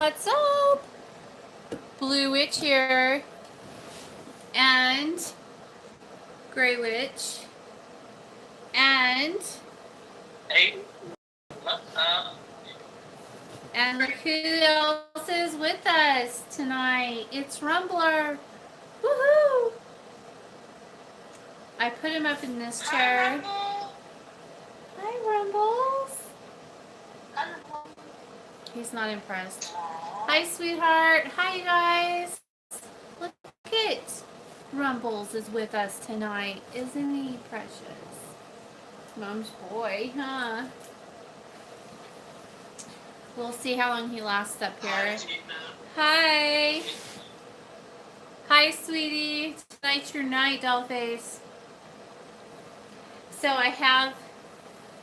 What's up? Blue Witch here, and Grey Witch, and Hey, what's up? and look who else is with us tonight. It's Rumbler. Woohoo! I put him up in this chair. Hi, Rumbles. He's not impressed. Hi, sweetheart. Hi, you guys. Look it. Rumbles is with us tonight. Isn't he precious? Mom's boy, huh? We'll see how long he lasts up here. Hi. Hi, sweetie. Tonight's your night, Dollface. So I have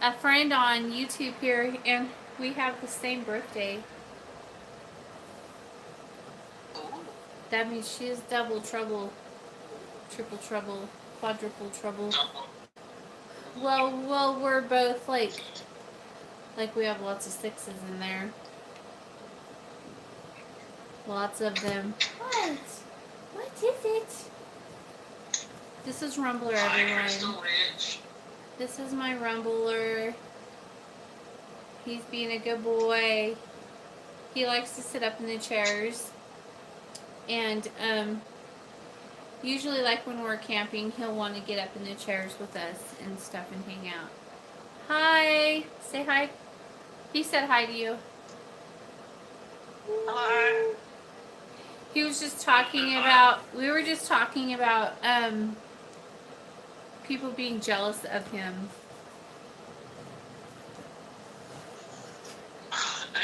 a friend on YouTube here, and we have the same birthday. That means she is double trouble, triple trouble, quadruple trouble. Well, we're both like we have lots of sixes in there. Lots of them. What? What is it? This is Rumbler, everyone. This is my Rumbler. He's being a good boy. He likes to sit up in the chairs. And usually, like when we're camping, he'll want to get up in the chairs with us and stuff and hang out. Hi. Say hi. He said hi to you. Hello. He was just talking about, we were just talking about people being jealous of him.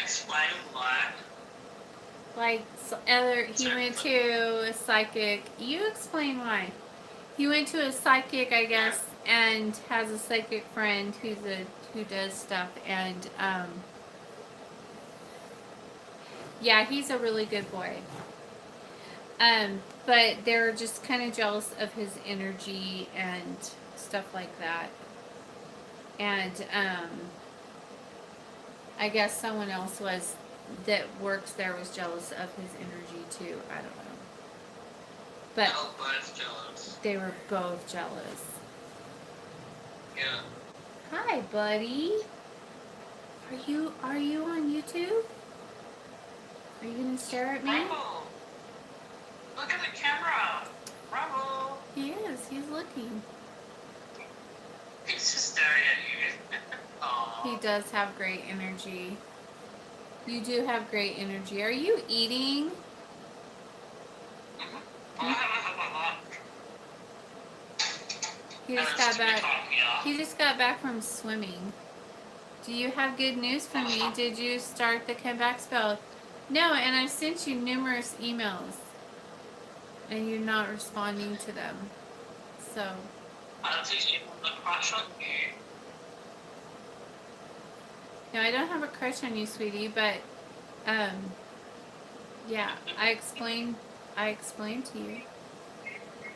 Explain why. Like, he went to a psychic. You explain why. He went to a psychic, I guess, and has a psychic friend who does stuff, and yeah, he's a really good boy. But they're just kind of jealous of his energy and stuff like that. And I guess someone else that works there was jealous of his energy too. I don't know. But they were both jealous. Yeah. Hi, buddy. Are you on YouTube? Are you gonna stare at me? Rumble. Look at the camera. Rumble. He is. He's looking. He's just staring at you. Aww. He does have great energy. You do have great energy. Are you eating? He just got back. He just got back from swimming. Do you have good news for me? Did you start the comeback spell? No, and I've sent you numerous emails, and you're not responding to them. So. I think you have a crush on you. No, I don't have a crush on you, sweetie, but yeah, I explained to you.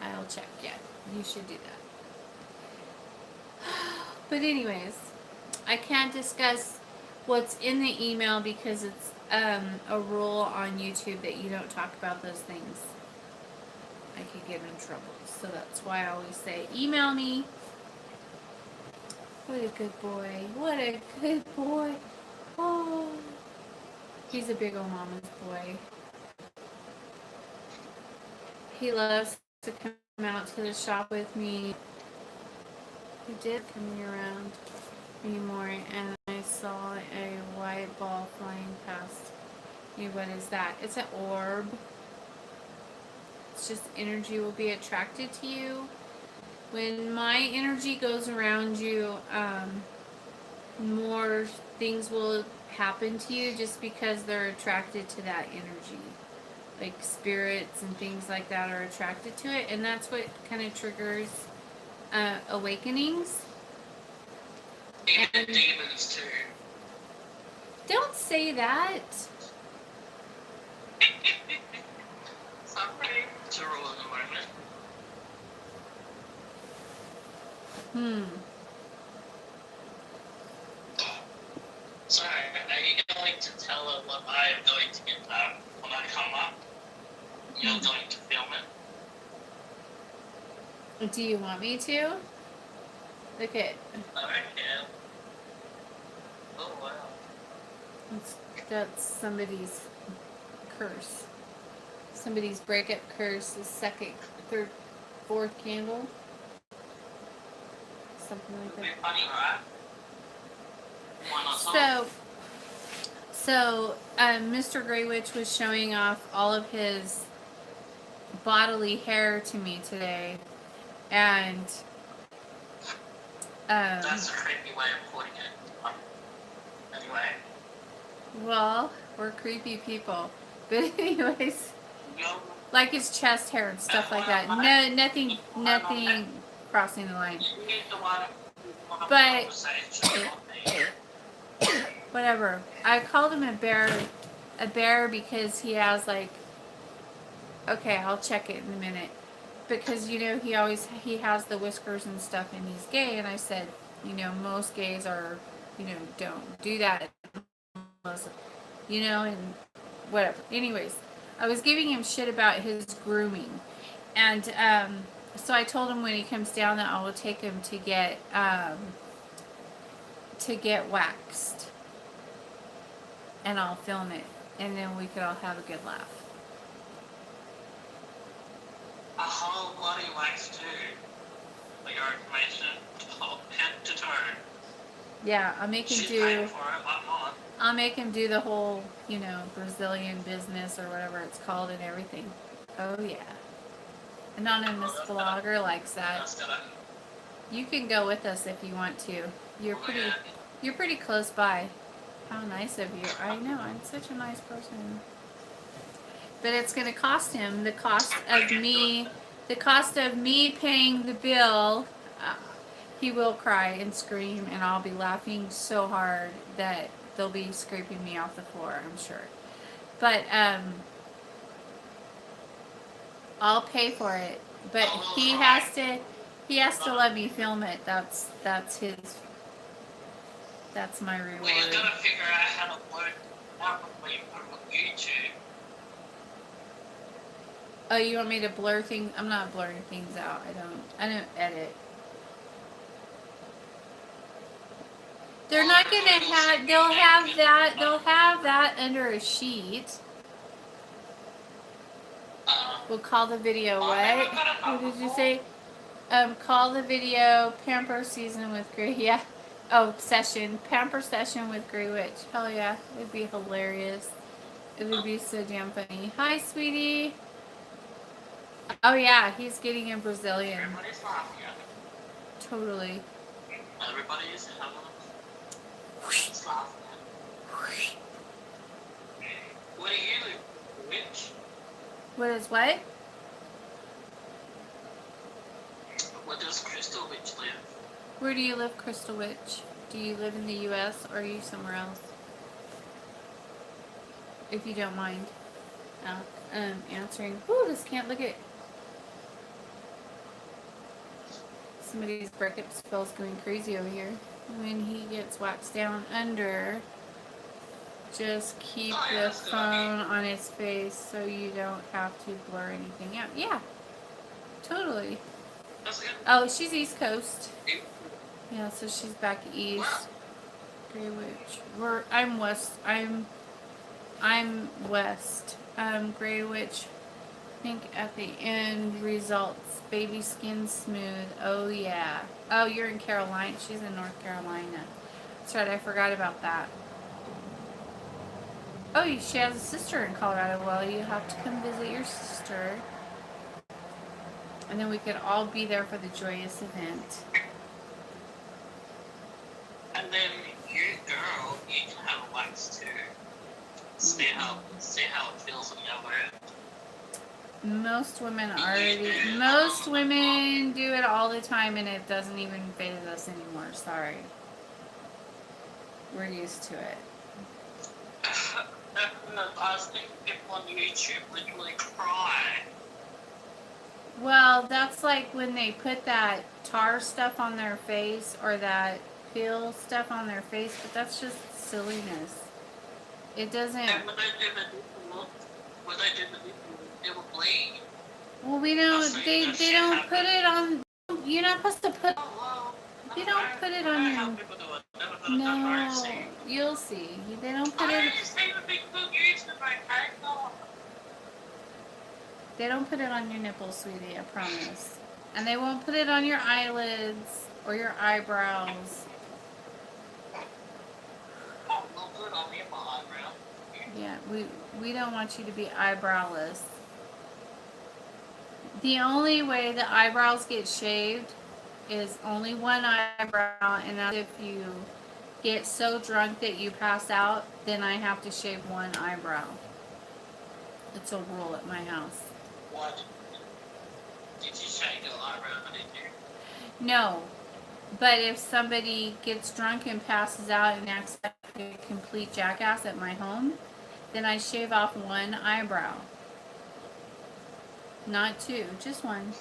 I'll check. Yeah, you should do that. But anyways, I can't discuss what's in the email because it's a rule on YouTube that you don't talk about those things. I could get in trouble, so that's why I always say email me. What a good boy. What a good boy. Oh. He's a big old mama's boy. He loves to come out to the shop with me. He did come around anymore, and I saw a white ball flying past me. What is that? It's an orb. It's just energy will be attracted to you. When my energy goes around you, more things will happen to you just because they're attracted to that energy. Like spirits and things like that are attracted to it, and that's what kind of triggers awakenings. Even demons too. Don't say that. Sorry. It's a rule at the moment. Sorry, are you going to tell her what I am going to get her? you're going to film it. Do you want me to? Look at Okay. Oh wow. that's somebody's curse. Somebody's breakup curse is second, third, fourth candle. Something like It'll be that. funny, right? Why not? So Mr. Grey Witch was showing off all of his bodily hair to me today, and That's a creepy way of putting it. Anyway, well, we're creepy people, but anyways, you're like his chest hair and stuff like that. No, nothing crossing the line. the one who But- conversation, not me. Whatever. I called him a bear because he has like. Okay, I'll check it in a minute. Because he has the whiskers and stuff, and he's gay. And I said, most gays are, don't do that, and whatever. Anyways, I was giving him shit about his grooming, and so I told him when he comes down that I will take him to get waxed. And I'll film it, and then we could all have a good laugh. A whole body wax too. For your information, head to toe. Yeah, I'll make him She's do. paying for it, why not? I'll make him do the whole, Brazilian business or whatever it's called and everything. Oh yeah. Anonymous blogger likes that. That's gonna. You can go with us if you want to. You're Oh, pretty. yeah. You're pretty close by. How nice of you. I know. I'm such a nice person. But it's going to cost him the cost of me paying the bill. He will cry and scream, and I'll be laughing so hard that they'll be scraping me off the floor, I'm sure. But I'll pay for it. But he has to let me film it. That's my reward. Well, you're gonna figure out how to work out when you put it on YouTube. Oh, you want me to blur things? I'm not blurring things out. I don't edit. They're not gonna have. They'll have that under a sheet. We'll call the video what? What did you say? Call the video Pamper Season with Grey. Yeah. Oh, Pamper Session with Grey Witch. Hell yeah. It'd be hilarious. It would be so damn funny. Hi, sweetie. Oh yeah, he's getting a Brazilian. Everybody's laughing at it. Totally. Everybody's having a laugh at it. What do you do, Witch? What is what? Where does Crystal Witch live? Where do you live, Crystal Witch? Do you live in the U.S. or are you somewhere else? If you don't mind answering. Ooh, this can't look at. Somebody's breakup spell's going crazy over here. When he gets waxed down under, just keep the phone on his face so you don't have to blur anything out. Yeah, totally. That's good. Oh, she's East Coast. Yeah, so she's back east. Grey Witch. I'm west. I'm west. Grey Witch. I think at the end results. Baby skin smooth. Oh yeah. Oh, you're in Carolina. She's in North Carolina. That's right. I forgot about that. Oh, she has a sister in Colorado. Well, you have to come visit your sister. And then we could all be there for the joyous event. And then you, girl, you can have a wax too. See how it feels on the other end. Most women do it all the time, and it doesn't even faze us anymore. Sorry. We're used to it. I think people on YouTube literally cry. Well, that's like when they put that tar stuff on their face or that peel stuff on their face, but that's just silliness. It doesn't. And when they do the different look, it will bleed. Well, we don't. They don't put it on. You're not supposed to put. Oh, well. You don't put it on How your. people do it. Never done it. No, you'll see. They don't put I it. just think the big book is the right angle. They don't put it on your nipples, sweetie. I promise. And they won't put it on your eyelids or your eyebrows. Oh, no good on me and my eyebrow. Yeah, we don't want you to be eyebrowless. The only way the eyebrows get shaved is only one eyebrow, and that's if you get so drunk that you pass out, then I have to shave one eyebrow. It's a rule at my house. What? Did you shave your eyebrow, did you? No, but if somebody gets drunk and passes out and acts like a complete jackass at my home, then I shave off one eyebrow. Not two, just one.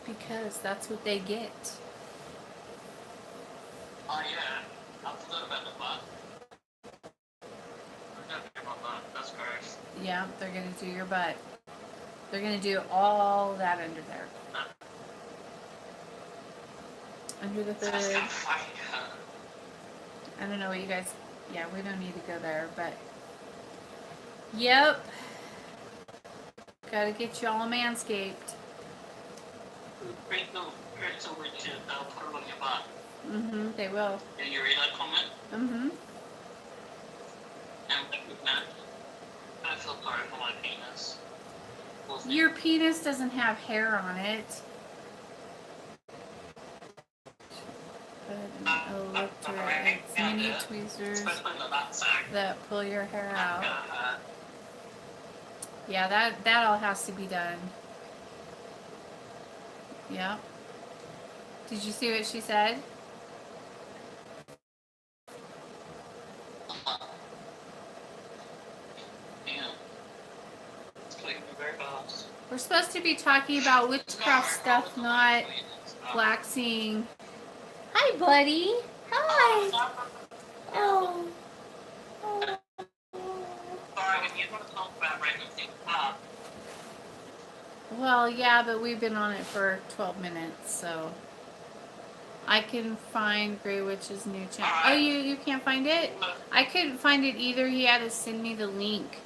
Because that's what they get. Oh, yeah. I forgot about the butt. I forgot about that. That's gross. Yeah, they're gonna do your butt. They're gonna do all that under there. Under the That's hood. not fucking hurt. I don't know what you guys. Yeah, we don't need to go there, but. Yep. Gotta get you all manscaped. Crystal Richard, they'll put it on your butt. Mm-hmm, they will. Did you read that comment? Mm-hmm. And I feel sorry for my penis. Your penis doesn't have hair on it. It's mini tweezers that pull your hair out. Yeah, that all has to be done. Yeah. Did you see what she said? We're supposed to be talking about witchcraft stuff, not waxing. Hi, buddy. Hi. Oh. Sorry, when you want to talk about random things, Well, yeah, but we've been on it for 12 minutes, so I can find Grey Witch's new channel. Oh, you can't find it? I couldn't find it either. He had to send me the link.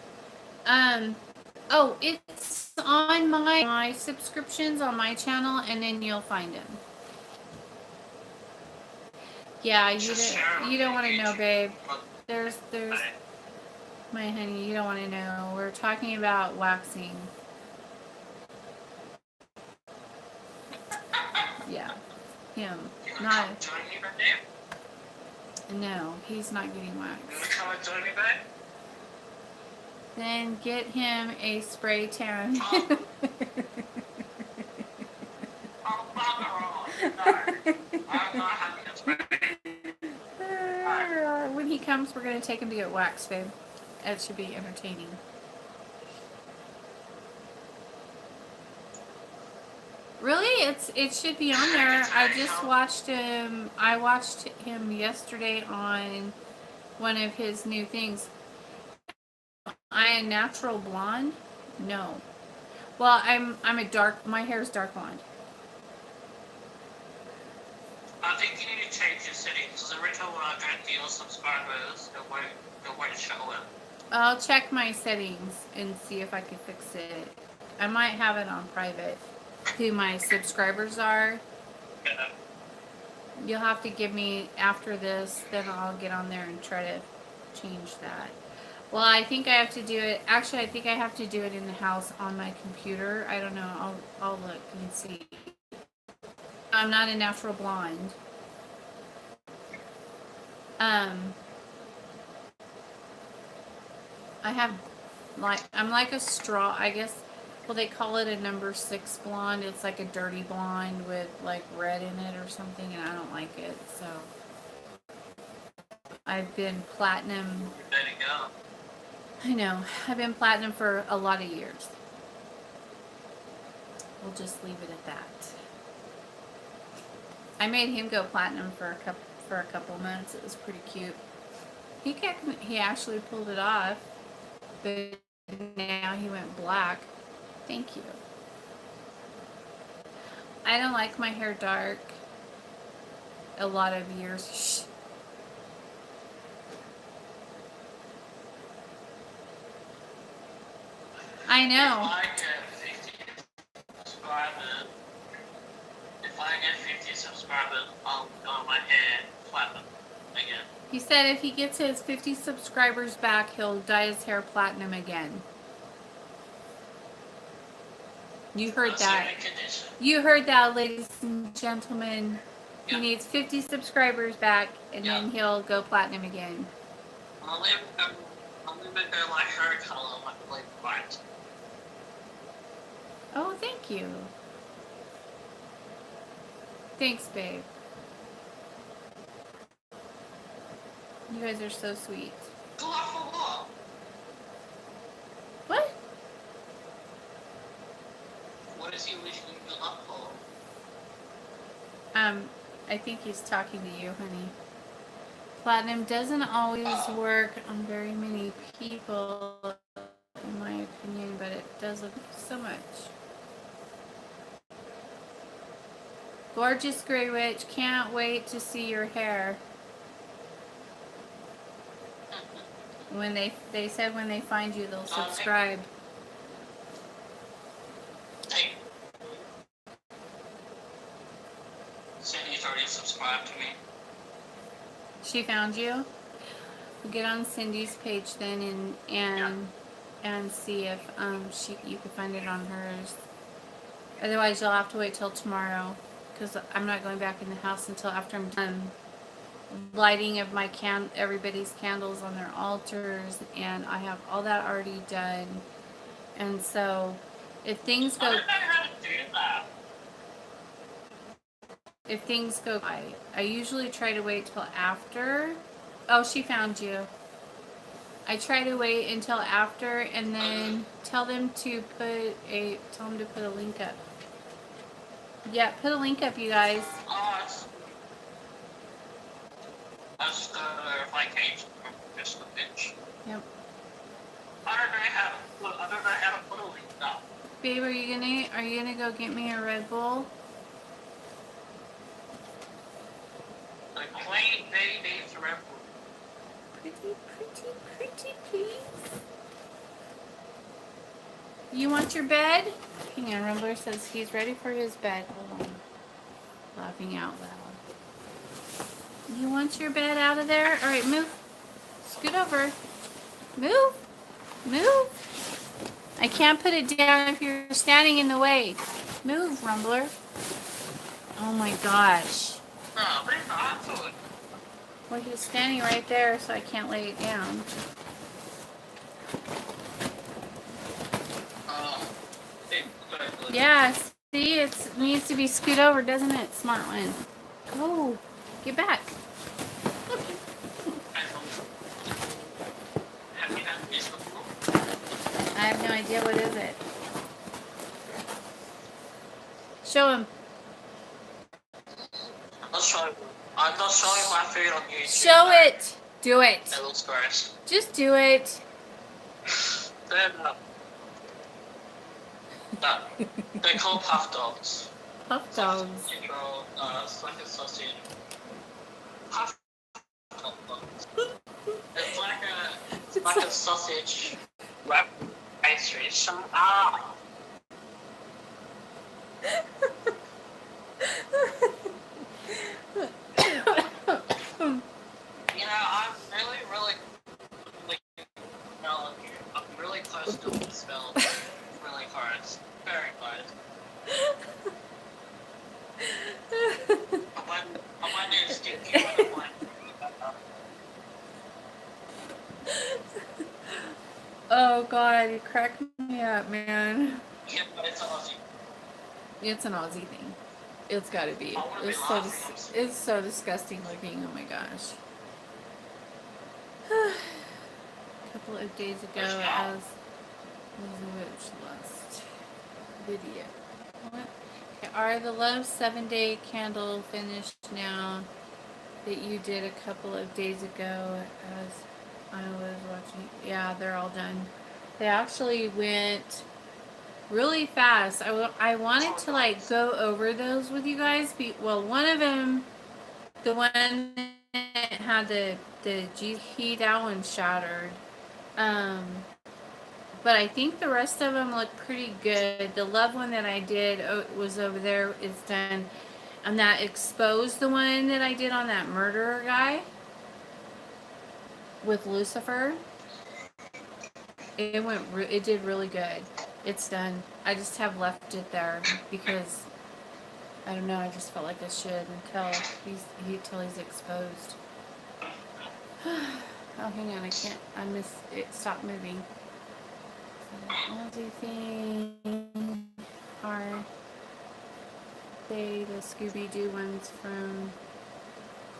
Oh, it's on my subscriptions on my channel, and then you'll find him. Yeah, you don't want to know, babe. There's my honey. You don't want to know. We're talking about waxing. Yeah, him. Not. No, he's not getting waxed. Then get him a spray tan. When he comes, we're going to take him to get waxed, babe. It should be entertaining. Really? It should be on there. I just watched him. I watched him yesterday on one of his new things. I am natural blonde? No. Well, I'm a dark. My hair is dark blonde. I think you need to change your settings. Because every time when I go to your subscribers, it won't show it. I'll check my settings and see if I can fix it. I might have it on private. Who my subscribers are. Yeah. You'll have to give me after this, then I'll get on there and try to change that. Well, I think I have to do it. Actually, I think I have to do it in the house on my computer. I don't know. I'll look and see. I'm not a natural blonde. I have I'm like a straw, I guess. Well, they call it a number 6 blonde. It's like a dirty blonde with like red in it or something, and I don't like it. So I've been platinum. There you go. I know. I've been platinum for a lot of years. We'll just leave it at that. I made him go platinum for a couple months. It was pretty cute. He actually pulled it off, but now he went black. Thank you. I don't like my hair dark. A lot of years. Shh. I know. If I get 50 subscribers, I'll go my hair platinum again. He said if he gets his 50 subscribers back, he'll dye his hair platinum again. You heard That's that. the only condition. You heard that, ladies and gentlemen. He Yep. needs 50 subscribers back, and Yep. then he'll go platinum again. I'll even go my hair color like white. Oh, thank you. Thanks, babe. You guys are so sweet. Go out for what? What? What is he wishing you good luck for? I think he's talking to you, honey. Platinum doesn't always work on very many people, in my opinion, but it does look so much. Gorgeous Grey Witch, can't wait to see your hair. When they said when they find you, they'll subscribe. Hey. Cindy's already subscribed to me. She found you? We'll get on Cindy's page then and see if you can find it on hers. Otherwise, you'll have to wait till tomorrow because I'm not going back in the house until after I'm done lighting of my everybody's candles on their altars, and I have all that already done. And so, if things go, I don't know how to do that. if things go, I usually try to wait till after. Oh, she found you. I try to wait until after, and then tell them to put a link up. Yeah, put a link up, you guys. I just go to verify cage from just the bitch. Yep. I don't know how to put a link up. Babe, are you gonna go get me a Red Bull? Like plain Dave's Red Bull. Pretty, please. You want your bed? Hang on, Rumbler says he's ready for his bed. Hold on. Laughing out loud. You want your bed out of there? All right, move. Scoot over. Move. Move. I can't put it down if you're standing in the way. Move, Rumbler. Oh my gosh. No, there's not to it. Well, he's standing right there, so I can't lay it down. Yeah, see, it needs to be scoot over, doesn't it? Smart one. Go. Get back. Have you had this before? I have no idea. What is it? Show him. I'm not showing my food on YouTube. Show it. Do it. It looks gross. Just do it. They're not. No. They're called puff dogs. Puff dogs. It's like a sausage. Puff dogs. It's like a sausage wrap pastry. Shut up. I'm really close to the smell. Really close. Very close. I might need to stick you in one. Oh God, you cracked me up, man. Yeah, but it's Aussie. It's an Aussie thing. It's got to be. I wanna be It's laughing. it's so disgusting looking. Oh my gosh. A couple of days ago, Where's Val? as the witch lust video. What? Okay, are the Love 7-Day candle finished now that you did a couple of days ago? As I was watching. Yeah, they're all done. They actually went really fast. I wanted to like go over those with you guys. Well, one of them, the one that had the G key, that one shattered. Um, but I think the rest of them look pretty good. The love one that I did was over there is done. And that exposed the one that I did on that murderer guy with Lucifer. It did really good. It's done. I just have left it there because I don't know. I just felt like I should until he's exposed. Oh, hang on. I can't. I miss it. Stop moving. All the things are they the Scooby-Doo ones from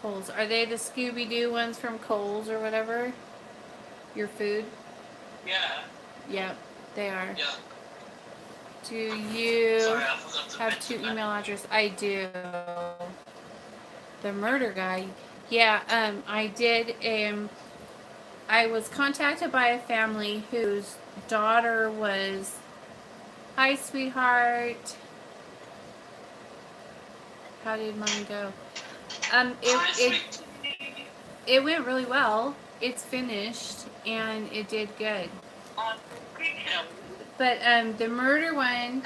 Kohl's? Are they the Scooby-Doo ones from Kohl's or whatever? Your food? Yeah. Yep, they are. Yeah. Do you Sorry, I forgot to have mention two that. email addresses? I do. The murder guy. Yeah, I did. I was contacted by a family whose daughter was. Hi, sweetheart. How did mine go? It went really well. It's finished and it did good. But the murder one.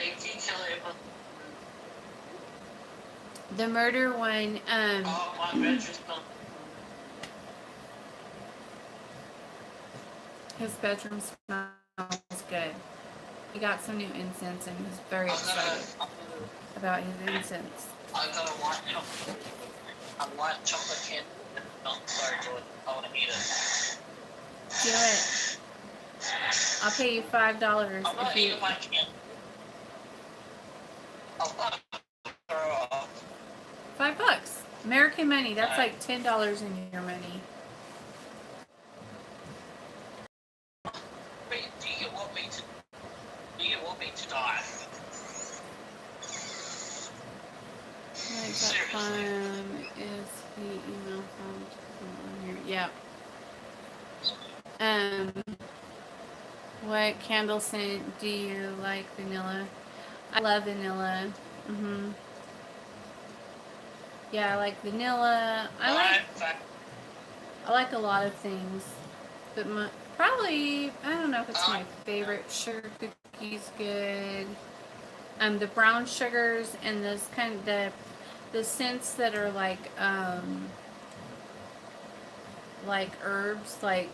The murder one. His bedroom smells good. He got some new incense and he's very excited about his incense. I got a white chocolate candy. Sorry, Jordan. I want to eat it. Do it. I'll pay you $5 I'm not if you. eating my candy. I'll $5. American money. That's like $10 in your money. Wait, do you want me to die? Is the email found on here? Yeah. What candle scent do you like? Vanilla. I love vanilla. Yeah, I like vanilla. I like a lot of things, but probably I don't know if it's my favorite. Sugar cookies good. The brown sugars and those kind of the scents that are like herbs, like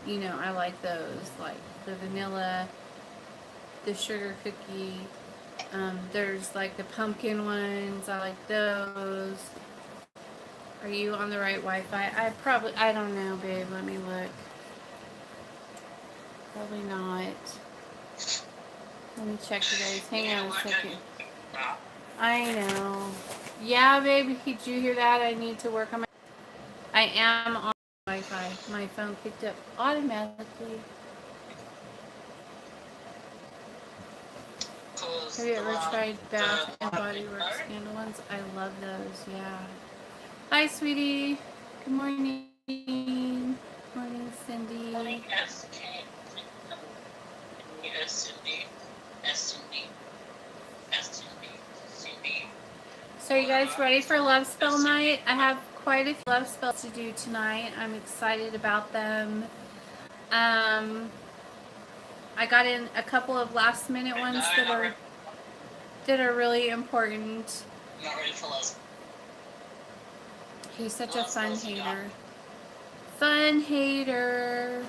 I like those, like the vanilla, the sugar cookie. There's like the pumpkin ones. I like those. Are you on the right Wi-Fi? I don't know, babe. Let me look. Probably not. Let me check you guys. Hang on a second. I know. Yeah, babe. Did you hear that? I need to work on my. I am on Wi-Fi. My phone picked up automatically. Have you ever tried Bath and Body Works candle ones? I love those. Yeah. Hi, sweetie. Good morning. Good morning, Cindy. So are you guys ready for Love Spell Night? I have quite a few love spells to do tonight. I'm excited about them. I got in a couple of last minute ones that are really important. Not ready for love. He's such a fun hater. Fun hater.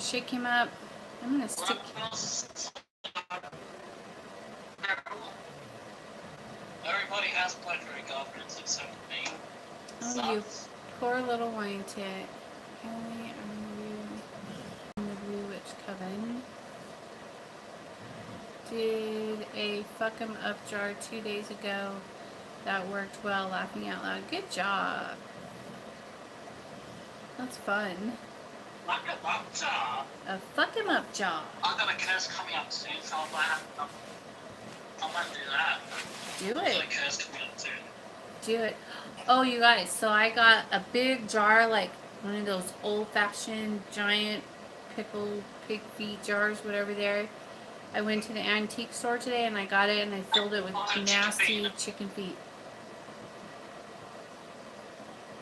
Shake him up. I'm gonna stick. Everybody has pleasure girlfriends except me. Oh, you poor little wine tit. Only in the Blue Witch Coven. Did a fuck 'em up jar 2 days ago. That worked well, laughing out loud. Good job. That's fun. Fuck 'em up jar? A fuck 'em up jar. I got a curse coming up soon, so I might do that. Do I got a it. curse coming up soon. Do it. Oh, you guys, so I got a big jar, like One of those old-fashioned giant pickled pig feet jars, whatever they are. I went to the antique store today and I got it and I filled it with nasty chicken feet.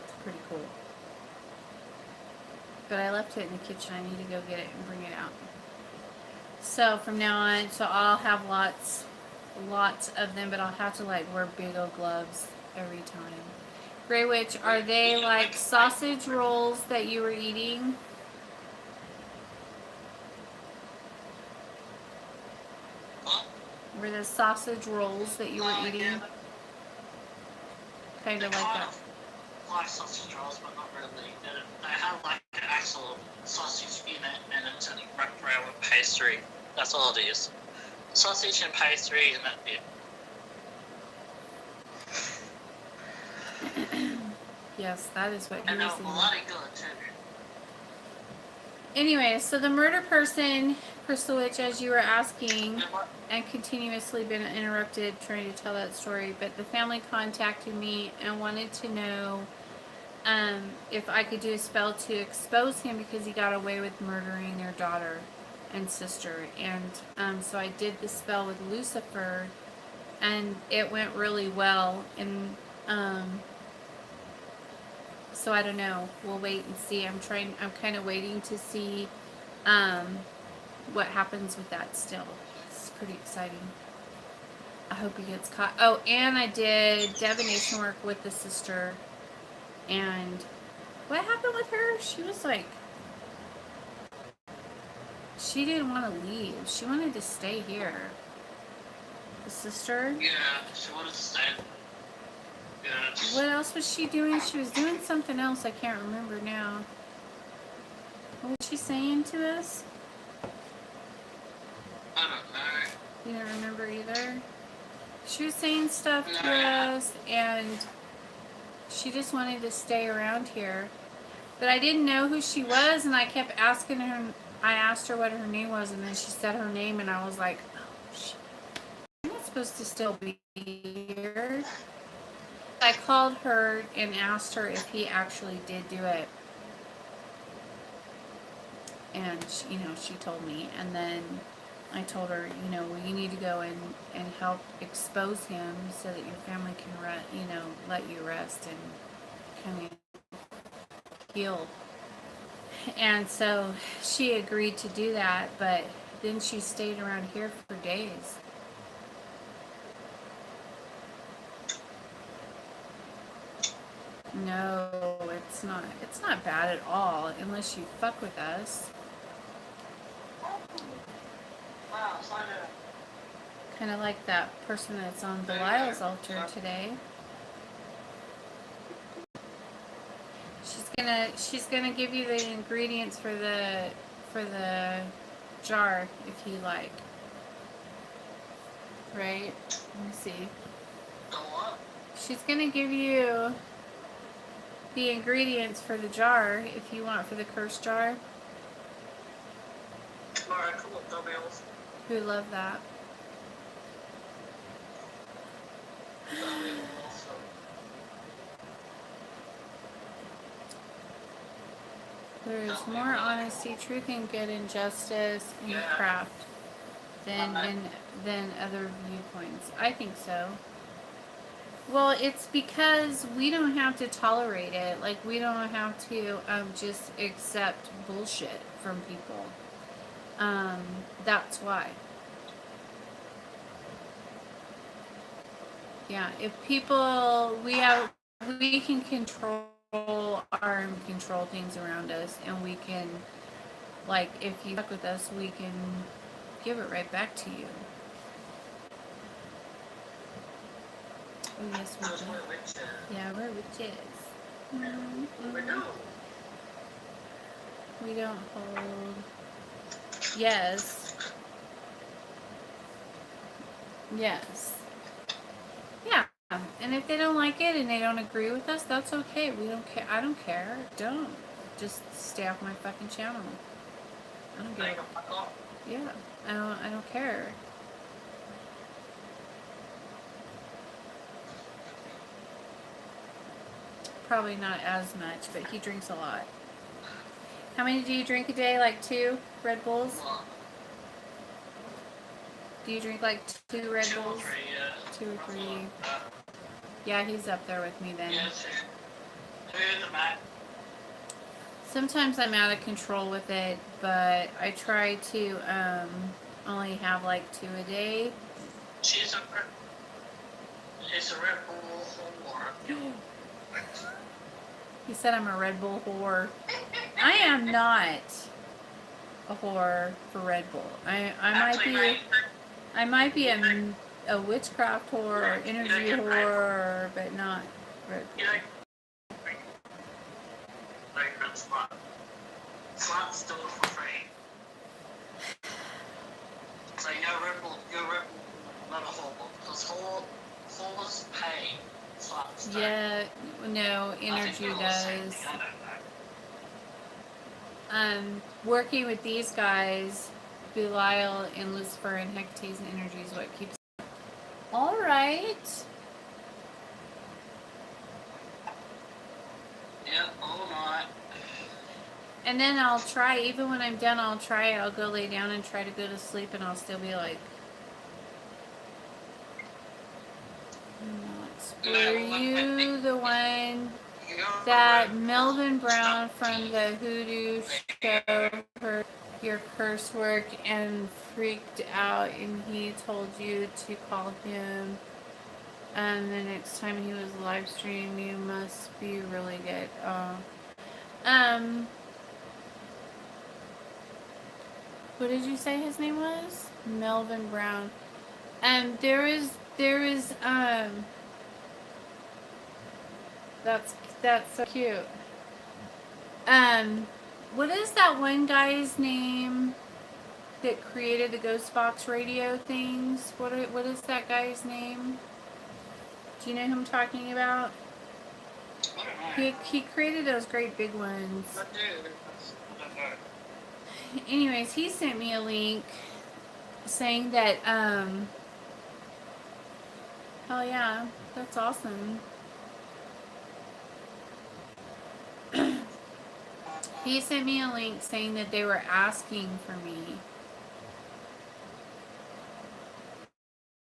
It's pretty cool. But I left it in the kitchen. I need to go get it and bring it out. So from now on, so I'll have lots of them, but I'll have to like wear big old gloves every time. Grey Witch, are they like sausage rolls that you were eating? Were the sausage rolls that you were eating? Yeah, Kind of like that. Like sausage rolls, but not really. They have like an actual sausage in it, and it's only wrapped around with pastry. That's all it is. Sausage and pastry, and that's it. Yes, that is what he And was they're eating. bloody good too. Anyway, so the murder person, Crystal Witch, as you were asking, And what? and continuously been interrupted trying to tell that story, but the family contacted me and wanted to know if I could do a spell to expose him because he got away with murdering their daughter and sister. And so I did the spell with Lucifer, and it went really well. And so I don't know. We'll wait and see. I'm kind of waiting to see what happens with that still. It's pretty exciting. I hope he gets caught. Oh, and I did divination work with the sister. And what happened with her? She was like, she didn't want to leave. She wanted to stay here. The sister? Yeah, she wanted to stay. Yeah. What else was she doing? She was doing something else. I can't remember now. What was she saying to us? I don't know. You don't remember either? She was saying stuff to Nah. us, and she just wanted to stay around here. But I didn't know who she was, and I kept asking her. I asked her what her name was, and then she said her name, and I was like, oh, shit. I'm not supposed to still be here. I called her and asked her if he actually did do it. And, she, she told me. And then I told her, well, you need to go and help expose him so that your family can, let you rest and kind of heal. And so she agreed to do that, but then she stayed around here for days. No, it's not. It's not bad at all, unless you fuck with us. Wow, sign it. Kind of like that person that's on Belial's altar today. She's gonna give you the ingredients for the jar if you like. Right? Let me see. The what? She's gonna give you the ingredients for the jar if you want, for the curse jar. Alright, cool, thumbnails. Who love that? There is more honesty, truth, and good and justice in the craft than other viewpoints. I think so. Well, it's because we don't have to tolerate it. Like, we don't have to just accept bullshit from people. That's why. Yeah, if people, we can control things around us, and we can, like, if you fuck with us, we can give it right back to you. Oh, yes, we do. Yeah, we're witches. Mm-hmm. We don't hold. Yes. Yes. Yeah. And if they don't like it and they don't agree with us, that's okay. We don't care. I don't care. Don't. Just stay off my fucking channel. I don't give a... Yeah. I don't care. Probably not as much, but he drinks a lot. How many do you drink a day? Like 2 Red Bulls? Well, Do you drink like 2 Red 2 or Bulls? 3, yeah. 2 or Roughly 3. like that. Yeah, he's up there with me then. Yeah, 2 the max. Sometimes I'm out of control with it, but I try to only have like 2 a day. It's a Red Bull whore. He said I'm a Red Bull whore. I am not a whore for Red Bull. I might be a witchcraft whore or energy whore, but not Red Bull. You like Red Slot. Slot's still for free. So you're Red Bull, not a whole Bull. Because whores pay. Slots don't. Yeah, no, energy does. Working with these guys, Belial and Lucifer and Hecate's and energy is what keeps. All right. Yeah, all night. And then I'll try, even when I'm done, I'll go lay down and try to go to sleep, and I'll still be like, were you the one that Melvin Brown from the Hoodoo show heard your curse work and freaked out, and he told you to call him, and the next time he was live streaming? You must be really good. What did you say his name was? Melvin Brown. There is that's so cute. What is that one guy's name that created the Ghost Box radio things? What is that guy's name? Do you know who I'm talking about? He created those great big ones. Anyways, he sent me a link saying that oh yeah, that's awesome. He sent me a link saying that they were asking for me.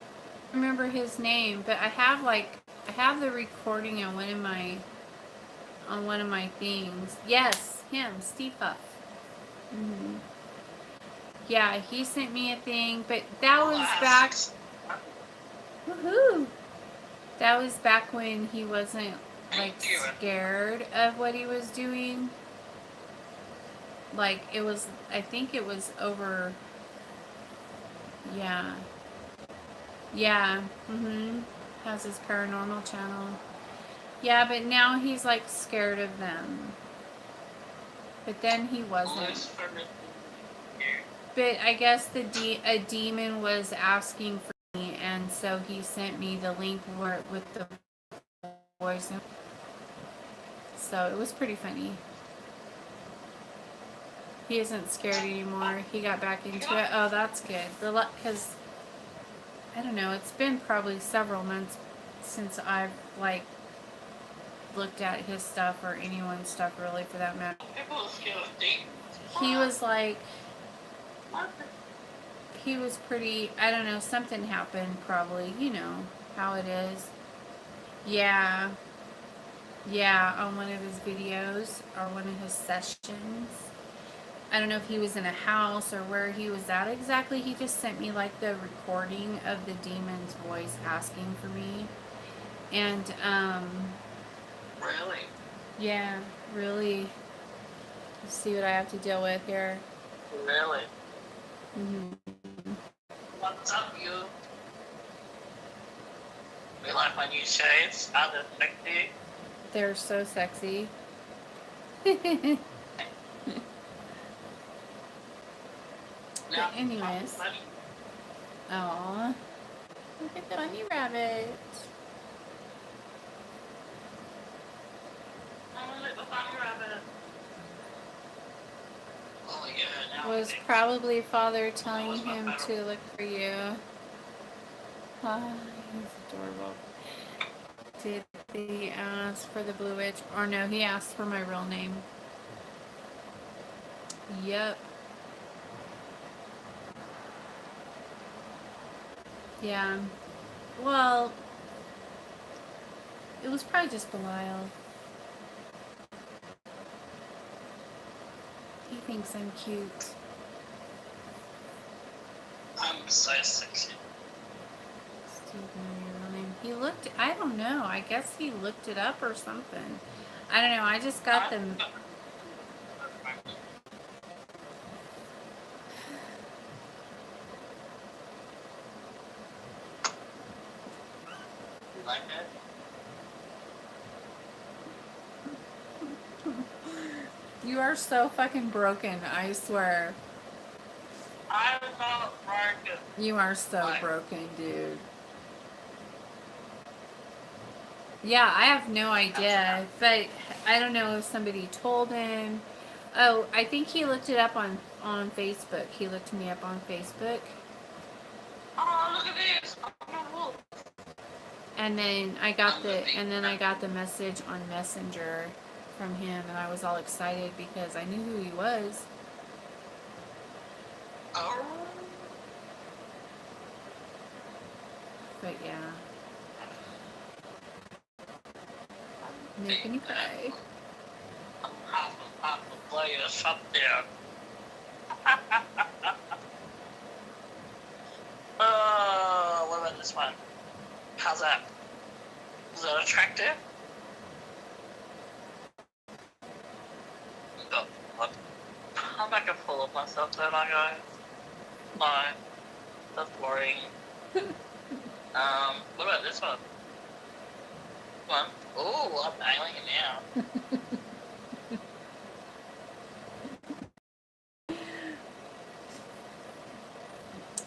I don't remember his name, but I have the recording on one of my things. Yes, him, Steve Huff. Mm-hmm. Yeah, he sent me a thing, but that was back. Woohoo! That was back when he wasn't like scared of what he was doing. Like it was, I think it was over. Yeah. Yeah. Has his paranormal channel. Yeah, but now he's like scared of them. But then he wasn't. But I guess a demon was asking for me, and so he sent me the link with the voice. So it was pretty funny. He isn't scared anymore. He got back into it. Oh, that's good. Because I don't know. It's been probably several months since I've like looked at his stuff or anyone's stuff, really, for that matter. He was like, he was pretty, I don't know, something happened probably, you know how it is. Yeah, on one of his videos or one of his sessions. I don't know if he was in a house or where he was at exactly. He just sent me like the recording of the demon's voice asking for me. And Really? Yeah, really. Let's see what I have to deal with here. Really? Mm-hmm. What's up, you? You like my new shades? Are they sexy? They're so sexy. But anyways. Aww. Look at the bunny rabbit. Oh, yeah, Was probably father telling him to look for you. He's adorable. Did he ask for the Blue Witch? Or no, he asked for my real name. Yep. Yeah. Well, it was probably just Belial. He thinks I'm cute. I'm so sexy. Steve, your real name. He looked, I don't know. I guess he looked it up or something. I don't know. I just got them. You like it? You are so fucking broken, I swear. I'm not broken. You are so Why? broken, dude. Yeah, I have no idea, but I don't know if somebody told him. Oh, I think he looked it up on Facebook. He looked me up on Facebook, Oh, look at this. I'm a wolf. and then I got the message on Messenger from him, and I was all excited because I knew who he was. Oh. But yeah, making you cry. I'm half a player shut down. Oh, what about this one? How's that? Is that attractive? Oh, what? I'm back and full of myself, don't I, guys? No, that's boring. What about this one? One. Oh, I'm nailing it now.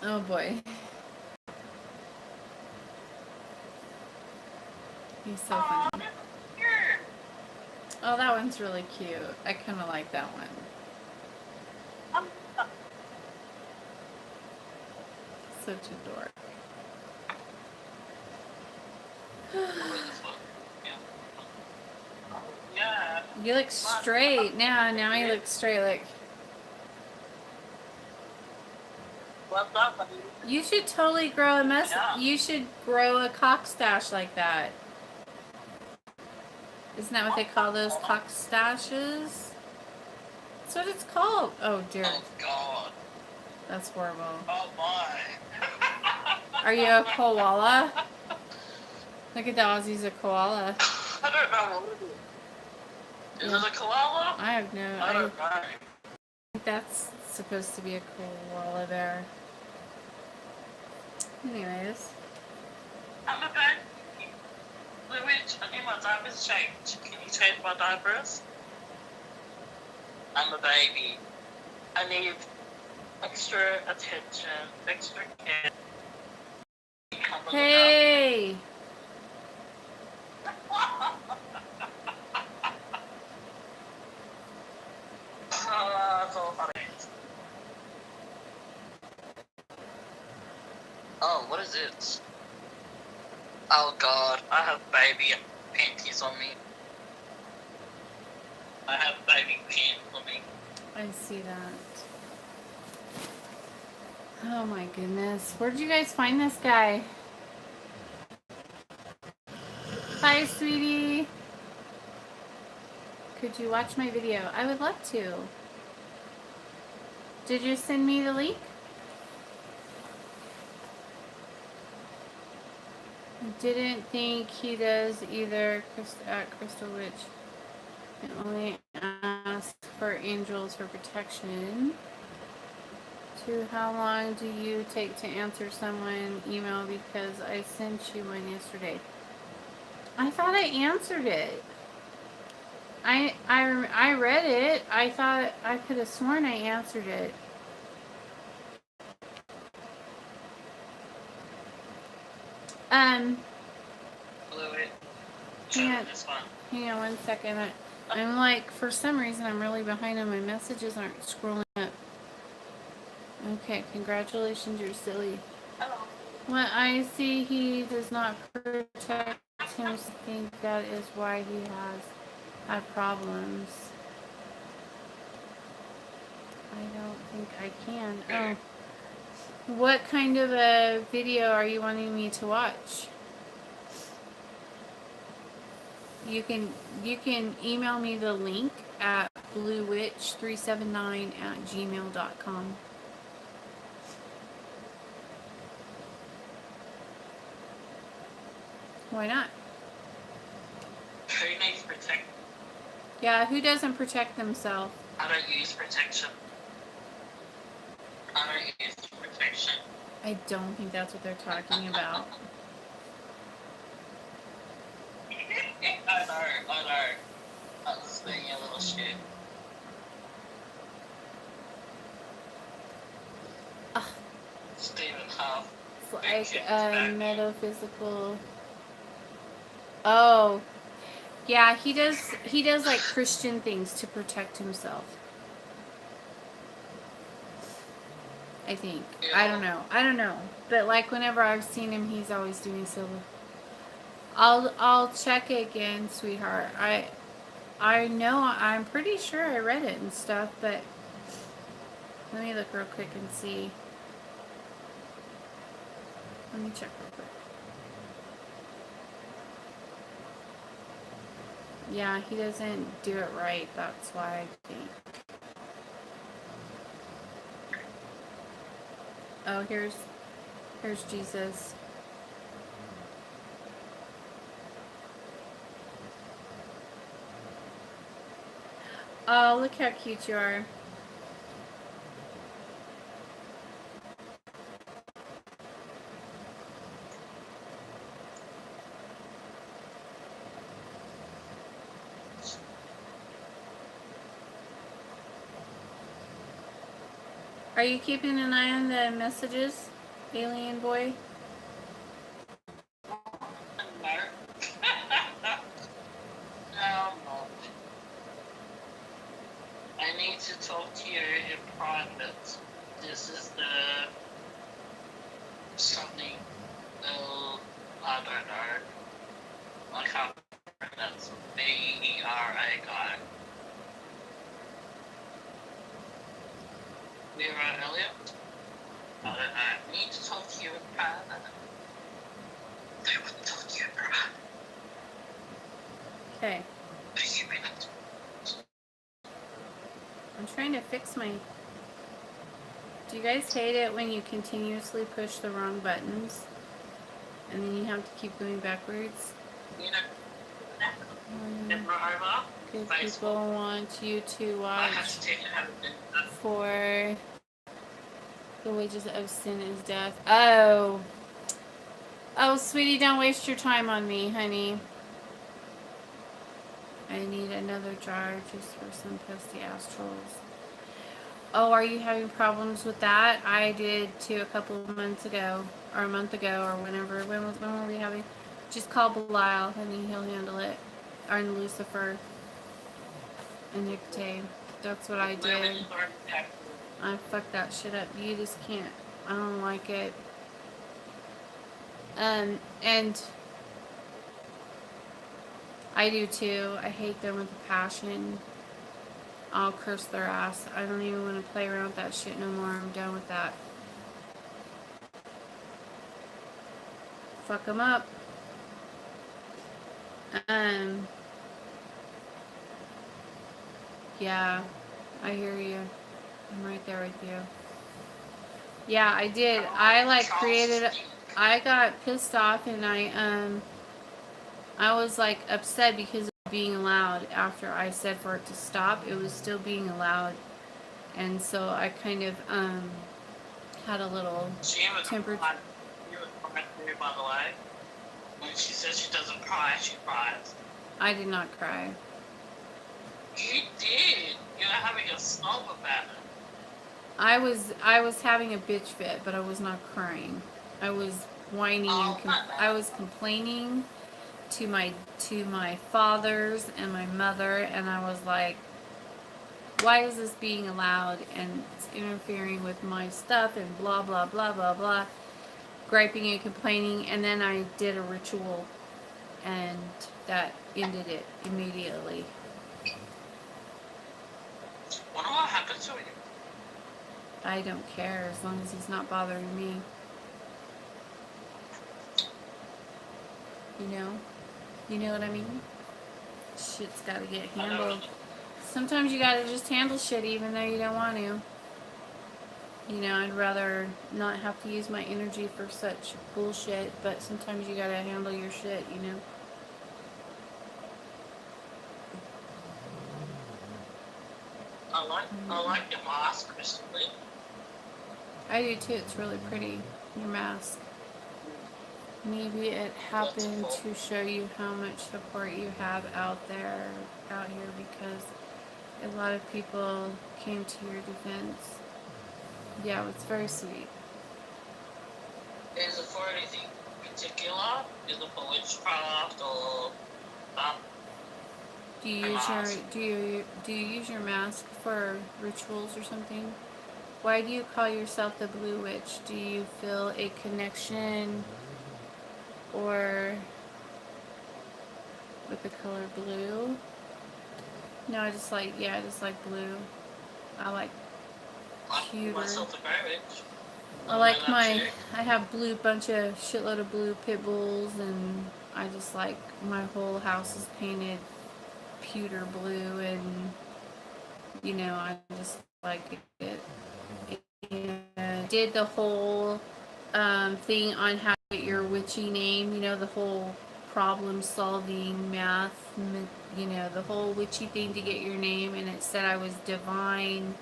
Oh boy. He's so funny. Oh, that one's really cute. I kind of like that one. Such a dork. Yeah. You look straight now. Now you look straight. Like What's up, buddy? you should totally grow a Yeah. You should grow a cock stash like that. Isn't that what they call those cock stashes? That's what it's called. Oh dear, Oh, God. that's horrible. Oh, my. Are you a koala? Look at the Aussie's a koala. I don't know what it is. Is it a koala? I have no. I I don't know. think that's supposed to be a koala bear. Anyways. I'm a baby. Which I need my diapers changed. Can you change my diapers? I'm a baby. I need extra attention, extra care. Hey! That's all funny. Oh, what is this? Oh God, I have baby panties on me. I have baby pants on me. I see that. Oh my goodness. Where did you guys find this guy? Hi, sweetie. Could you watch my video? I would love to. Did you send me the link? Didn't think he does either at Crystal Witch. Can only ask for angels for protection. How long do you take to answer someone email because I sent you one yesterday? I thought I answered it. I read it. I thought I could have sworn I answered it. Hang on 1 second. I'm like, for some reason, I'm really behind on my messages aren't scrolling up. Okay, congratulations, you're silly. When I see he does not protect him, I think that is why he has had problems. think I can. Oh. What kind of a video are you wanting me to watch? You can email me the link at bluewitch379@gmail.com. Why not? Who needs protection? Yeah, who doesn't protect themselves? I don't use protection. I don't use protection. I don't think that's what they're talking about. I know. I was being a little shit. Stephen Huff. Like metaphysical. Oh, yeah, he does like Christian things to protect himself. I think. Yeah. I don't know. But like whenever I've seen him, he's always doing silver. I'll check it again, sweetheart. I know, I'm pretty sure I read it and stuff, but let me look real quick and see. Let me check real quick. Yeah, he doesn't do it right. That's why I think. Oh, here's Jesus. Oh, look how cute you are. Are you keeping an eye on the messages, alien boy? No. No. I need to talk to you in private. This is the something. I don't know. I can't pronounce BERA guy. We were earlier. I don't know. I need to talk to you in private. They wouldn't talk to you in private. Okay. What are you been up to? I'm trying to fix my... Do you guys hate it when you continuously push the wrong buttons? And then you have to keep going backwards? You know, never over. If Facebook. people want you to I watch had to take it out of the for the wages of sin is death. Oh. Oh, sweetie, don't waste your time on me, honey. I need another jar just for some pesky astrals. Oh, are you having problems with that? I did too a couple of months ago, or a month ago, or whenever. When were we having? Just call Belial, honey. He'll handle it. Or Lucifer. And Nicotine. That's what I did. I fucked that shit up. You just can't. I don't like it. And I do too. I hate them with a passion. I'll curse their ass. I don't even want to play around with that shit no more. I'm done with that. Fuck them up. Yeah, I hear you. I'm right there with you. Yeah, I did. I like created. I got pissed off and I was like upset because of being allowed after I said for it to stop. It was still being allowed, and so I kind of had a little temper. You were crying too, by the way. When she says she doesn't cry, she cries. I did not cry. You did. You were having a sob about it. I was having a bitch fit, but I was not crying. I was whining and I was complaining to my fathers and my mother, and I was like, why is this being allowed, and it's interfering with my stuff, and blah blah blah blah blah, griping and complaining. And then I did a ritual, and that ended it immediately. Wonder what happened to you. I don't care as long as he's not bothering me. You know? You know what I mean? Shit's gotta get handled. Sometimes you gotta just handle shit even though you don't want to. You know, I'd rather not have to use my energy for such bullshit, but sometimes you gotta handle your shit, you know? I like your mask, Crystal Witch. I do too, it's really pretty, your mask. Maybe it happened to show you how much support you have out here, because a lot of people came to your defense. Yeah, it's very sweet. Is it for anything particular? Is it for witchcraft or Do you use your mask for rituals or something? Why do you call yourself the Blue Witch? Do you feel a connection or with the color blue? No, I just like blue. I like cuter. myself a grey witch? I have shitload of blue pit bulls, and I just like, my whole house is painted pewter blue, and, you know, I just like it. And did the whole thing on how to get your witchy name, you know, the whole problem solving math, you know, the whole witchy thing to get your name, and it said I was divine.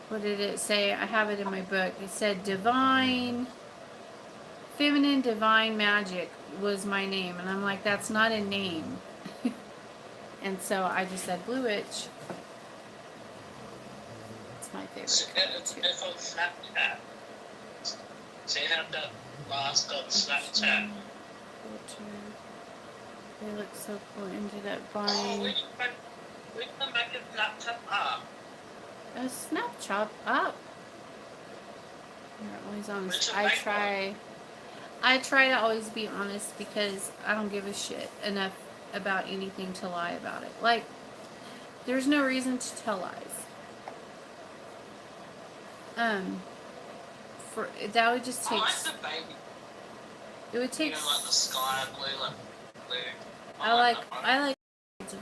What did it say? I have it in my book. It said divine, feminine divine magic was my name. And I'm like, that's not a name. And so I just said Blue Witch. It's my favorite color too. It's on Snapchat. So you have that mask on Snapchat. They look so cool. Ended up Oh, buying we can make a Snapchat up. a Snapchat up. You're always honest. I try to always be honest because I don't give a shit enough about anything to lie about it. Like, there's no reason to tell lies. For that would just take. I like the baby. It would take. You know, like the sky blue, like blue. I like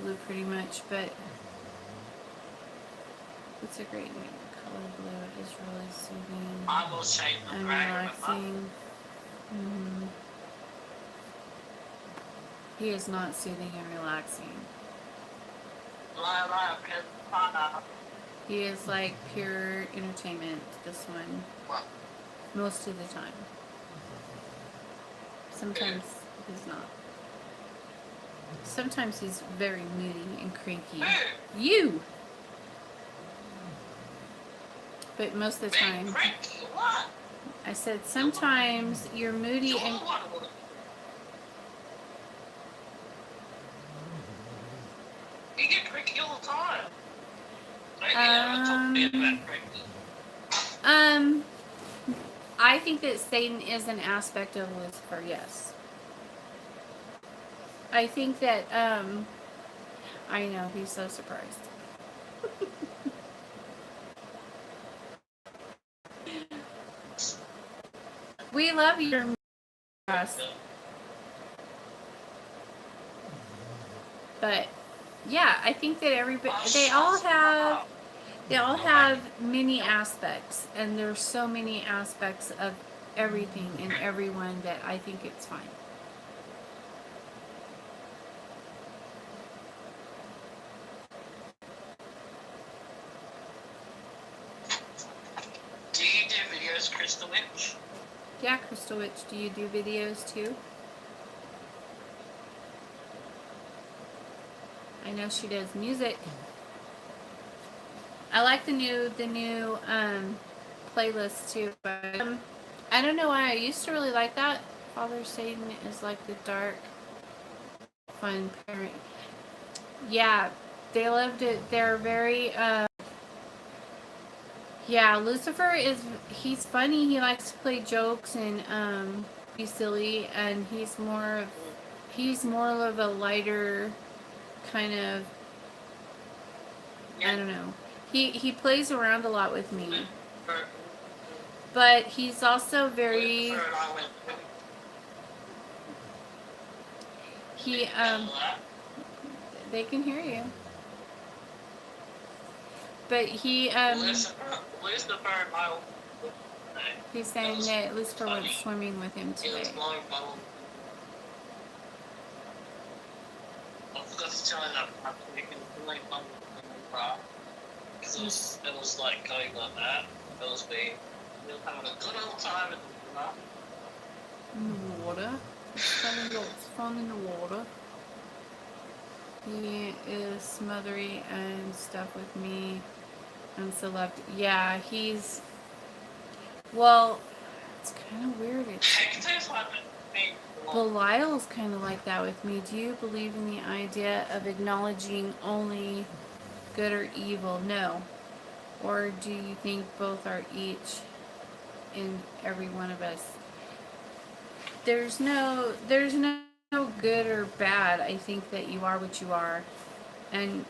blue pretty much, but it's a great name. Color blue is really soothing I will shade the and grey. relaxing. He is not soothing and relaxing. He is like pure entertainment, this one. What? Most of the time. Sometimes he's not. Sometimes he's very moody and cranky. You! But most of the time. Cranky? What? I said sometimes you're moody You're and. what? You get cranky all the time. Don't you ever talk to me about cranky? I think that Satan is an aspect of Lucifer, yes. I think that, I know, he's so surprised. We love your us. But, yeah, I think that everybody, they all have many aspects, and there's so many aspects of everything and everyone that I think it's fine. Do you do videos, Crystal Witch? Yeah, Crystal Witch, do you do videos too? I know she does music. I like the new playlist too, but I don't know why I used to really like that. Father Satan is like the dark, fun parent. Yeah, they loved it. They're very yeah, Lucifer he's funny. He likes to play jokes and be silly, and he's more of a lighter kind of, I don't know. He plays around a lot with me. But he's also very he they can hear you. But he he's saying that Lucifer went swimming with him today. I forgot to tell you that we can really fun because it was like going like that. It was me. We were having a good old time in the river. In the water. It's having lots of fun in the water. He is smothery and stuff with me and select. Yeah, he's. Well, it's kind of weird. Belial's kind of like that with me. Do you believe in the idea of acknowledging only good or evil? No. Or do you think both are each in every one of us? There's no good or bad. I think that you are what you are. And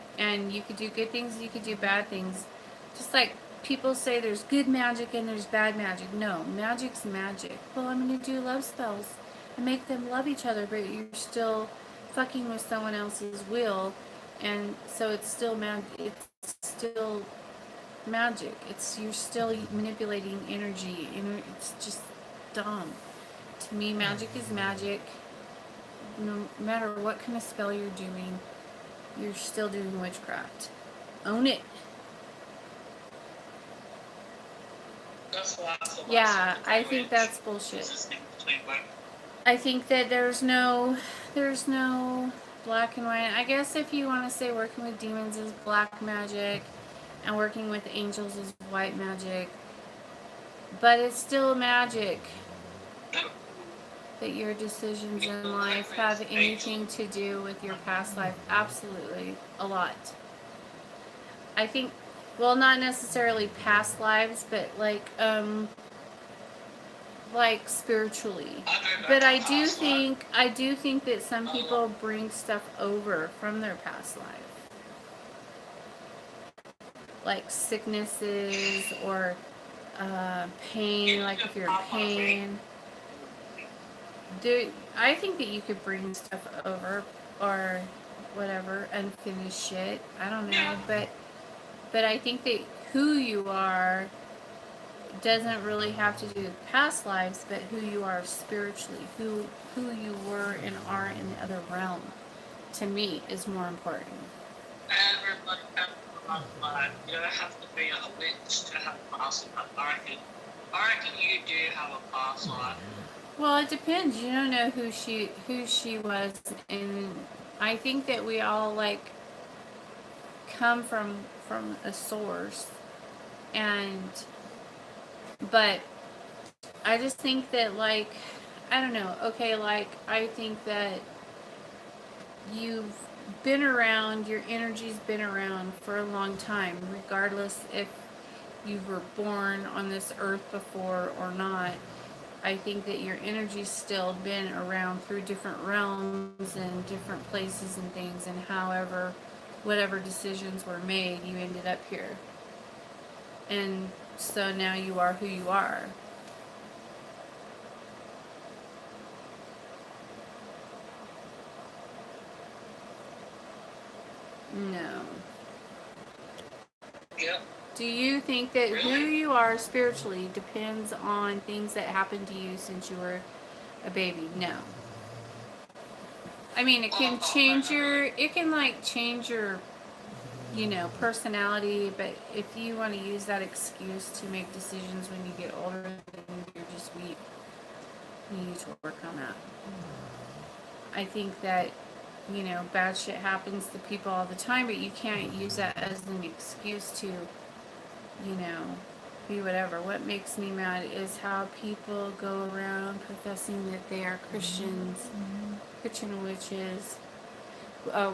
you could do good things, you could do bad things. Just like people say there's good magic and there's bad magic. No, magic's magic. Well, I'm going to do love spells and make them love each other, but you're still fucking with someone else's will, and so it's still it's still magic. You're still manipulating energy. It's just dumb. To me, magic is magic. No matter what kind of spell you're doing, you're still doing witchcraft. Own it. Yeah, I think that's bullshit. I think that there's no black and white. I guess if you want to say working with demons is black magic and working with angels is white magic, but it's still magic. That your decisions in life have anything to do with your past life. Absolutely. A lot. I think, well, not necessarily past lives, but like spiritually. But I do think that some people bring stuff over from their past life. Like sicknesses or pain, like if you're in pain. I think that you could bring stuff over or whatever, unfinished shit. I don't know, but I think that who you are doesn't really have to do with past lives, but who you are spiritually, who you were and are in the other realm, to me, is more important. Everybody has a past life. You don't have to be a witch to have a past life. I reckon you do have a past life. Well, it depends. You don't know who she was, and I think that we all like come from a source, but I just think that, like, I don't know. Okay, like I think that you've been around, your energy's been around for a long time, regardless if you were born on this earth before or not. I think that your energy's still been around through different realms and different places and things, and whatever decisions were made, you ended up here. And so now you are who you are. No. Yep. Do you think that who you are spiritually depends on things that happened to you since you were a baby? No. I mean, it can change your personality, but if you want to use that excuse to make decisions when you get older, then you're just weak. You need to work on that. I think that, bad shit happens to people all the time, but you can't use that as an excuse to, be whatever. What makes me mad is how people go around professing that they are Christians, Christian witches,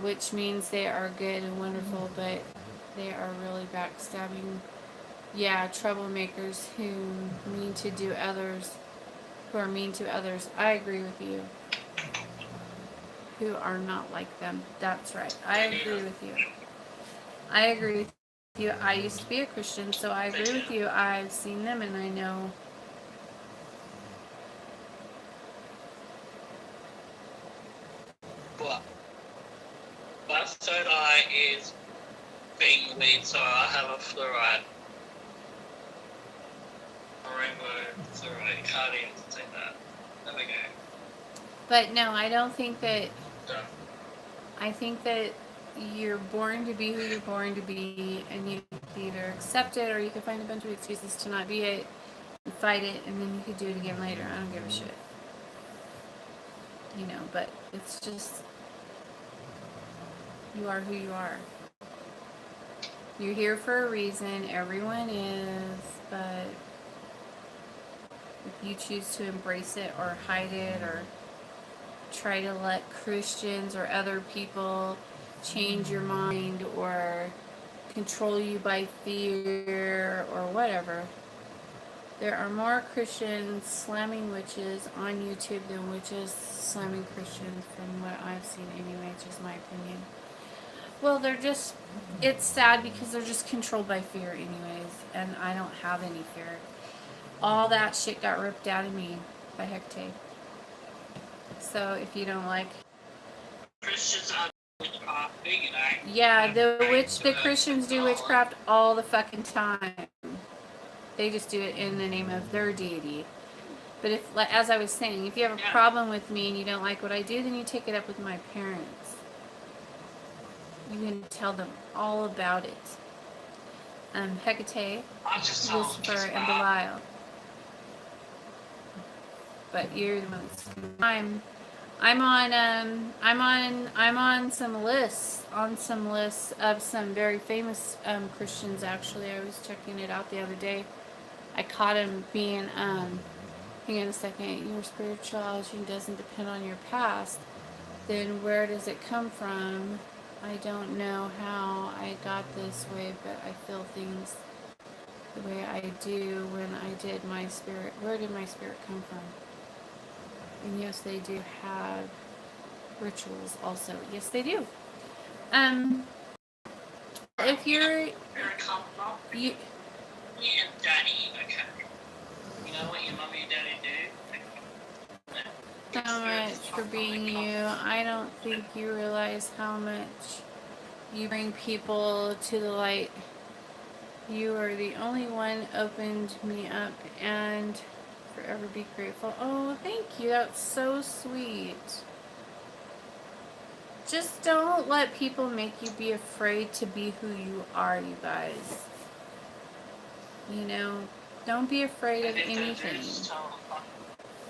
which means they are good and wonderful, but they are really backstabbing, troublemakers who are mean to others. I agree with you. Who are not like them. That's right. I agree with you. I agree with you. I used to be a Christian, so I agree with you. I've seen them and I know. But my third eye is being weed, so I have a fluoride. A rainbow fluoride. Can't even say that. There we go. But no, I don't think that. Done. I think that you're born to be who you're born to be, and you can either accept it or you can find a bunch of excuses to not be it and fight it, and then you could do it again later. I don't give a shit. You know, but it's just. You are who you are. You're here for a reason. Everyone is, but if you choose to embrace it or hide it or try to let Christians or other people change your mind or control you by fear or whatever, there are more Christians slamming witches on YouTube than witches slamming Christians, from what I've seen anyway, just my opinion. Well, they're just, it's sad because they're just controlled by fear anyways, and I don't have any fear. All that shit got ripped out of me by Hecate. So if you don't like... Christians are witchcrafting, you know. Yeah, the Christians do witchcraft all the fucking time. They just do it in the name of their deity. But if, as I was saying, if you have a problem with me and you don't like what I do, then you take it up with my parents. You can tell them all about it. Hecate, Lucifer, and Belial. But you're the most. I'm on some lists of some very famous Christians. Actually, I was checking it out the other day. I caught him being hang on a second. Your spirituality doesn't depend on your past. Then where does it come from? I don't know how I got this way, but I feel things the way I do when I did my spirit. Where did my spirit come from? And yes, they do have rituals also. Yes, they do. If you're... You... Me and Daddy, okay. You know what your mommy and daddy do? How much for being you. I don't think you realize how much you bring people to the light. You are the only one opened me up, and forever be grateful. Oh, thank you. That's so sweet. Just don't let people make you be afraid to be who you are, you guys. You know, don't be afraid of anything.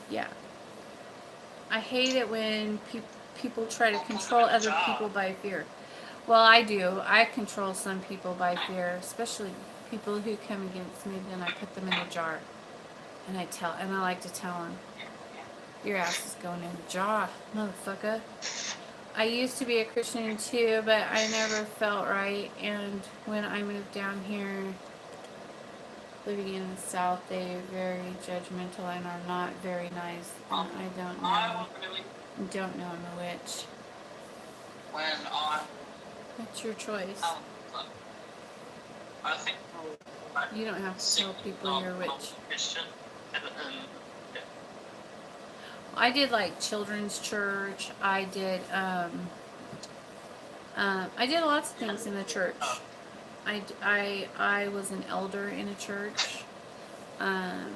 Yeah. I hate it when people try to control other people by fear. Well, I do. I control some people by fear, especially people who come against me. Then I put them in a jar, and I like to tell them, "Your ass is going in the jar, motherfucker." I used to be a Christian too, but I never felt right. And when I moved down here, living in the South, they are very judgmental and are not very nice. And I don't know I'm a witch. When I... It's your choice. I think... You don't have to tell people you're a witch. Christian. I did like children's church. I did lots of things in the church. I was an elder in a church, and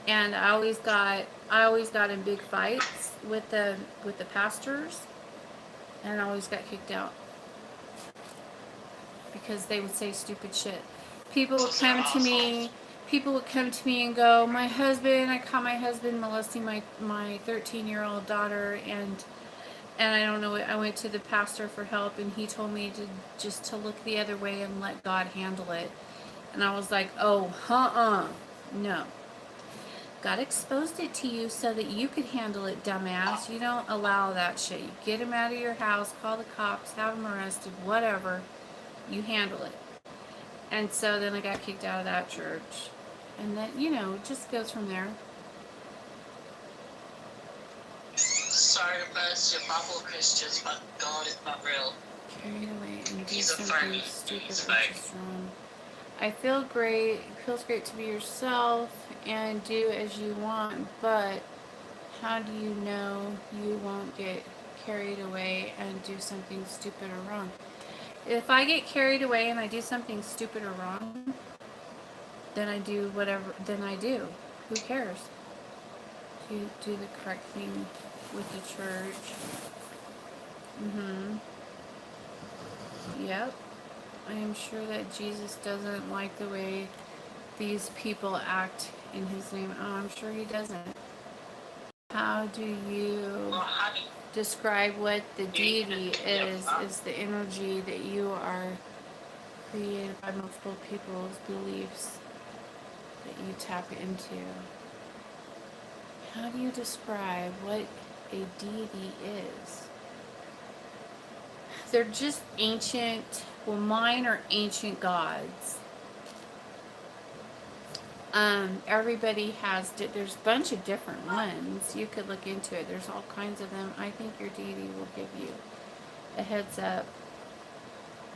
I always got in big fights with the pastors, and I always got kicked out because they would say stupid shit. People would come to me and go, I caught my husband molesting my 13-year-old daughter, and I don't know, I went to the pastor for help, and he told me to look the other way and let God handle it. And I was like, oh, no. God exposed it to you so that you could handle it, dumbass. You don't allow that shit. You get him out of your house, call the cops, have him arrested, whatever. You handle it. And so then I got kicked out of that church. And then, it just goes from there. Sorry to burst your bubble, Christians, but God is not real. Carried away in do He's a something phony. stupid He's or fake. just wrong. I feel great. It feels great to be yourself and do as you want, but how do you know you won't get carried away and do something stupid or wrong? If I get carried away and I do something stupid or wrong, then I do whatever, then I do. Who cares? You do the correct thing with the church. Yep. I am sure that Jesus doesn't like the way these people act in his name. Oh, I'm sure he doesn't. How do you Well, honey, describe what the deity is? yeah. Is the energy that you are created by multiple people's beliefs that you tap into. How do you describe what a deity is? They're just ancient, well, mine are ancient gods. Everybody has, there's a bunch of different ones. You could look into it. There's all kinds of them. I think your deity will give you a heads up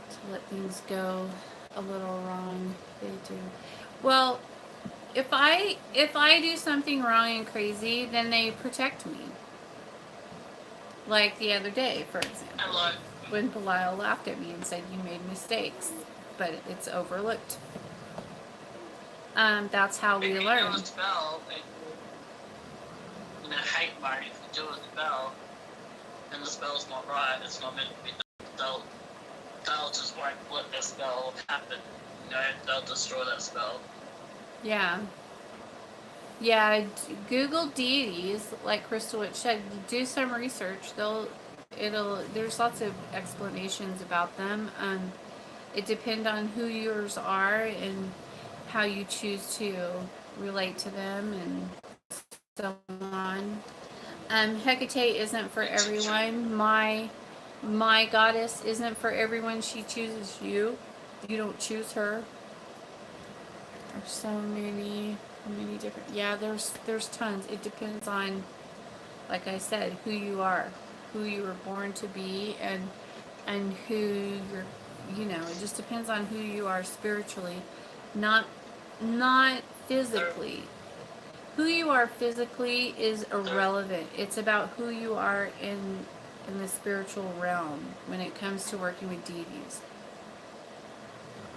to let things go a little wrong. They do. Well, if I do something wrong and crazy, then they protect me. Like the other day, for example, when Belial laughed at me and said you made mistakes, but it's overlooked. That's how we learn. If you do a spell, in a hate mode, if you do a spell, and the spell's not right, it's not meant to be done. They'll just won't let that spell happen. You know, they'll destroy that spell. Yeah. Yeah, Google deities, like Crystal Witch said, do some research. There's lots of explanations about them. It depends on who yours are and how you choose to relate to them and so on. Hecate isn't for everyone. My goddess isn't for everyone. She chooses you. You don't choose her. There's so many different. Yeah, there's tons. It depends on, like I said, who you are, who you were born to be, and who you're. You know, it just depends on who you are spiritually, not physically. Who you are physically is irrelevant. It's about who you are in the spiritual realm when it comes to working with deities.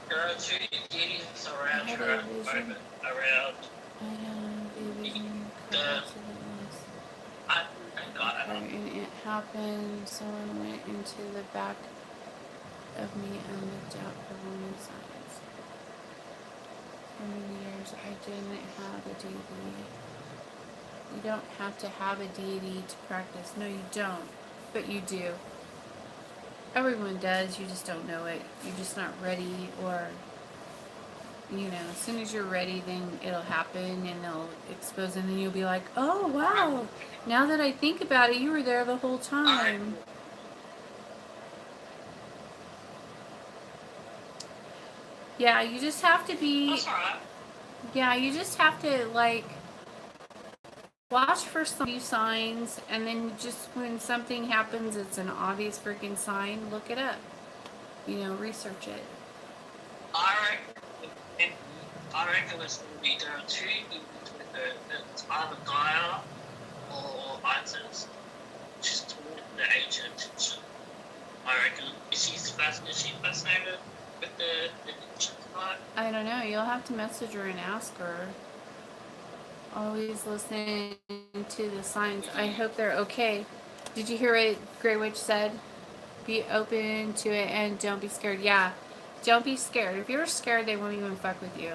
There are two deities around here at the moment. Around. I have a vision. And it happened. Someone went into the back of me and looked out for warning signs. For many years, I didn't have a deity. You don't have to have a deity to practice. No, you don't. But you do. Everyone does. You just don't know it. You're just not ready, or, you know, as soon as you're ready, then it'll happen and they'll expose it and you'll be like, oh, wow. Now that I think about it, you were there the whole time. Yeah, you just have to be... That's alright. Yeah, you just have to, like, watch for some few signs, and then just when something happens, it's an obvious freaking sign, look it up. You know, research it. I reckon it's going to be there are two deities with it. It's either Gaia or Isis. She's the ancient Egyptian. I reckon. Is she fascinated with the Egyptian part? I don't know. You'll have to message her and ask her. Always listen to the signs. I hope they're okay. Did you hear what Grey Witch said? Be open to it and don't be scared. Yeah, don't be scared. If you're scared, they won't even fuck with you.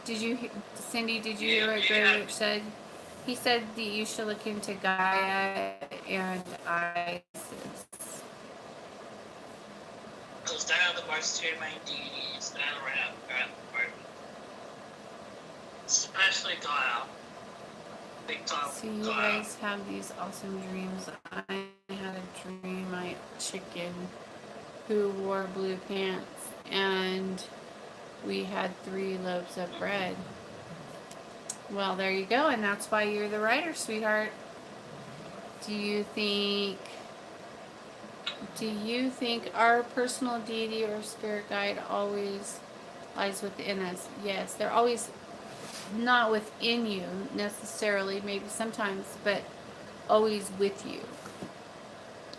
Did you, Cindy, did you hear what Grey Witch said? He said that you should look into Gaia and Isis. Because they are the most two main deities that are around at the moment. Especially Gaia. Big time. So you guys have these awesome dreams. I had a dream, my chicken who wore blue pants, and we had 3 loaves of bread. Well, there you go, and that's why you're the writer, sweetheart. Do you think Do you think our personal deity or spirit guide always lies within us? Yes, they're always not within you necessarily, maybe sometimes, but always with you.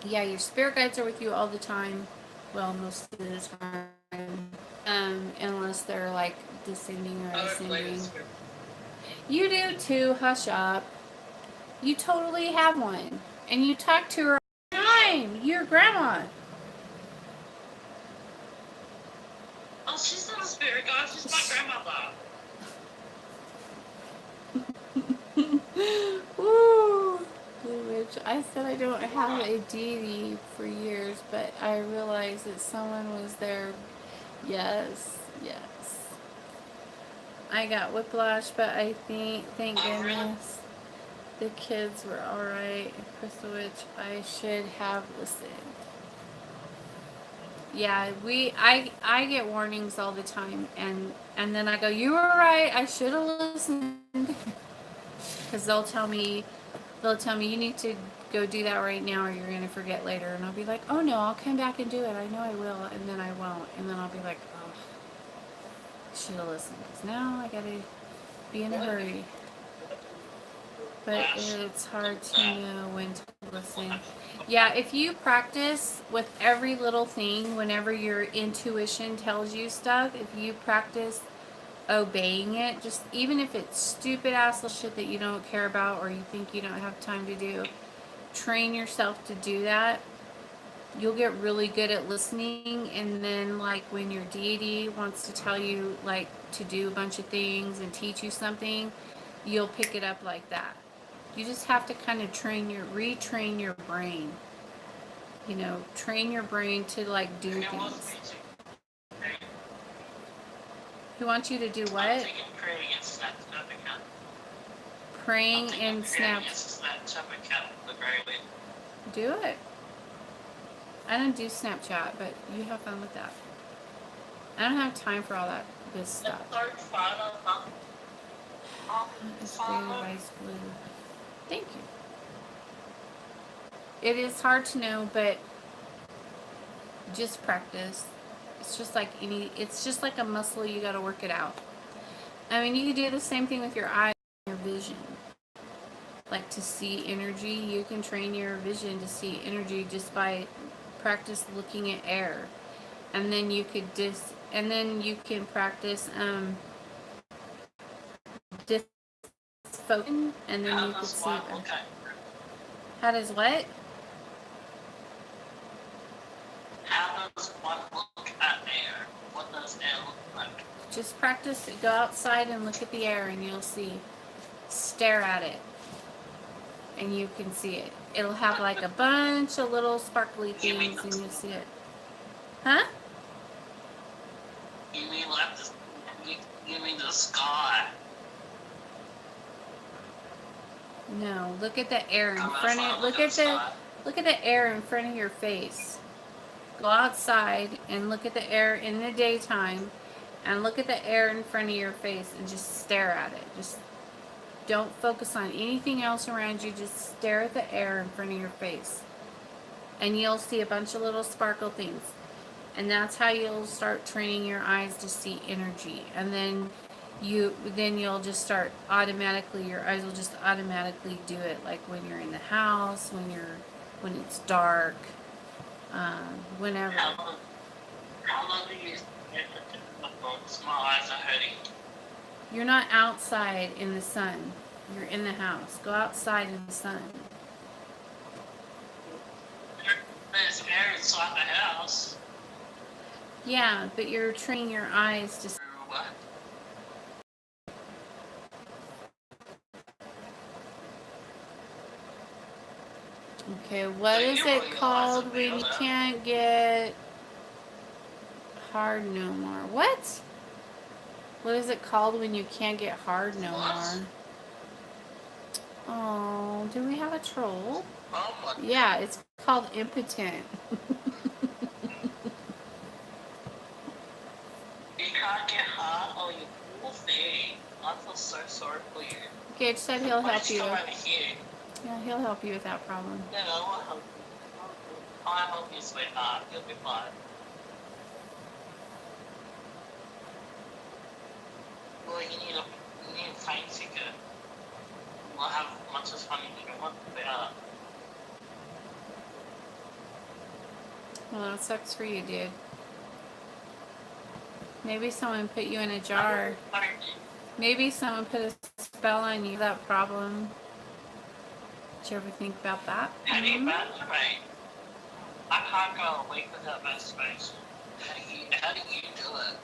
Yeah, your spirit guides are with you all the time. Well, most of the time. Unless they're like descending or I don't believe in ascending. spirit. You do too, hush up. You totally have one. And you talk to her all the time. Your grandma. Oh, she's not a spirit guide. She's my grandmother. Woo! Which I said I don't have a deity for years, but I realized that someone was there. Yes, yes. I got whiplash, but I think, thank goodness, the kids were alright. Crystal Witch, I should have listened. Yeah, I get warnings all the time, and then I go, you were right, I should have listened. Because they'll tell me you need to go do that right now or you're gonna forget later, and I'll be like, oh no, I'll come back and do it, I know I will, and then I won't, and then I'll be like, oh, I should have listened, because now I gotta be in a hurry. But it's hard to know when to listen. Yeah, if you practice with every little thing, whenever your intuition tells you stuff, if you practice obeying it, just even if it's stupid ass little shit that you don't care about or you think you don't have time to do, train yourself to do that. You'll get really good at listening, and then like when your deity wants to tell you like to do a bunch of things and teach you something, you'll pick it up like that. You just have to kind of retrain your brain. You know, train your brain to like do Who wants things. me to? Who wants you to do I'm what? thinking praying against Snapchat account. Praying I'm and thinking praying Snap. against Snapchat account the very least. Do it. I don't do Snapchat, but you have fun with that. I don't have time for all that this stuff. It's very vice blue. Thank you. It is hard to know, but just practice. It's just like it's just like a muscle, you gotta work it out. I mean, you can do the same thing with your eyes and your vision. Like to see energy, you can train your vision to see energy just by practice looking at air. And then you could and then you can practice disfocusing, and then you could see better. How does what? How does one look at air? What does air look like? Just practice, go outside and look at the air and you'll see. Stare at it. And you can see it. It'll have like a bunch of little sparkly things and you'll see it. Huh? You mean like the, you mean the sky? No, look at the air in Come front outside, of look at the sky. look at the air in front of your face. Go outside and look at the air in the daytime and look at the air in front of your face and just stare at it. Just don't focus on anything else around you. Just stare at the air in front of your face. And you'll see a bunch of little sparkle things. And that's how you'll start training your eyes to see energy. And then you'll just start automatically, your eyes will just automatically do it, like when you're in the house, when it's dark, whenever. How long do you get my eyes are hurting? You're not outside in the sun. You're in the house. Go outside in the sun. There's air inside the house. Yeah, but you're training your eyes to. What? Okay, what is it called when you can't get hard no more? What? What is it called when you can't get hard no more? Oh, do we have a troll? Oh, Yeah, it's called impotent. you can't get hard. Oh, you poor thing. I feel so sorry for you. Gage said he'll help you. Come over here. Yeah, he'll help you with that problem. Yeah, I will help I hope you, sweetheart. You'll be fine. Well, you need a plane ticket. We'll have much as fun as you want. Well, that sucks for you, dude. Maybe someone put you in a jar. Maybe someone put a spell on you. That problem. Did you ever think about that? How do you masturbate? I can't go a week without masturbation. How do you do it?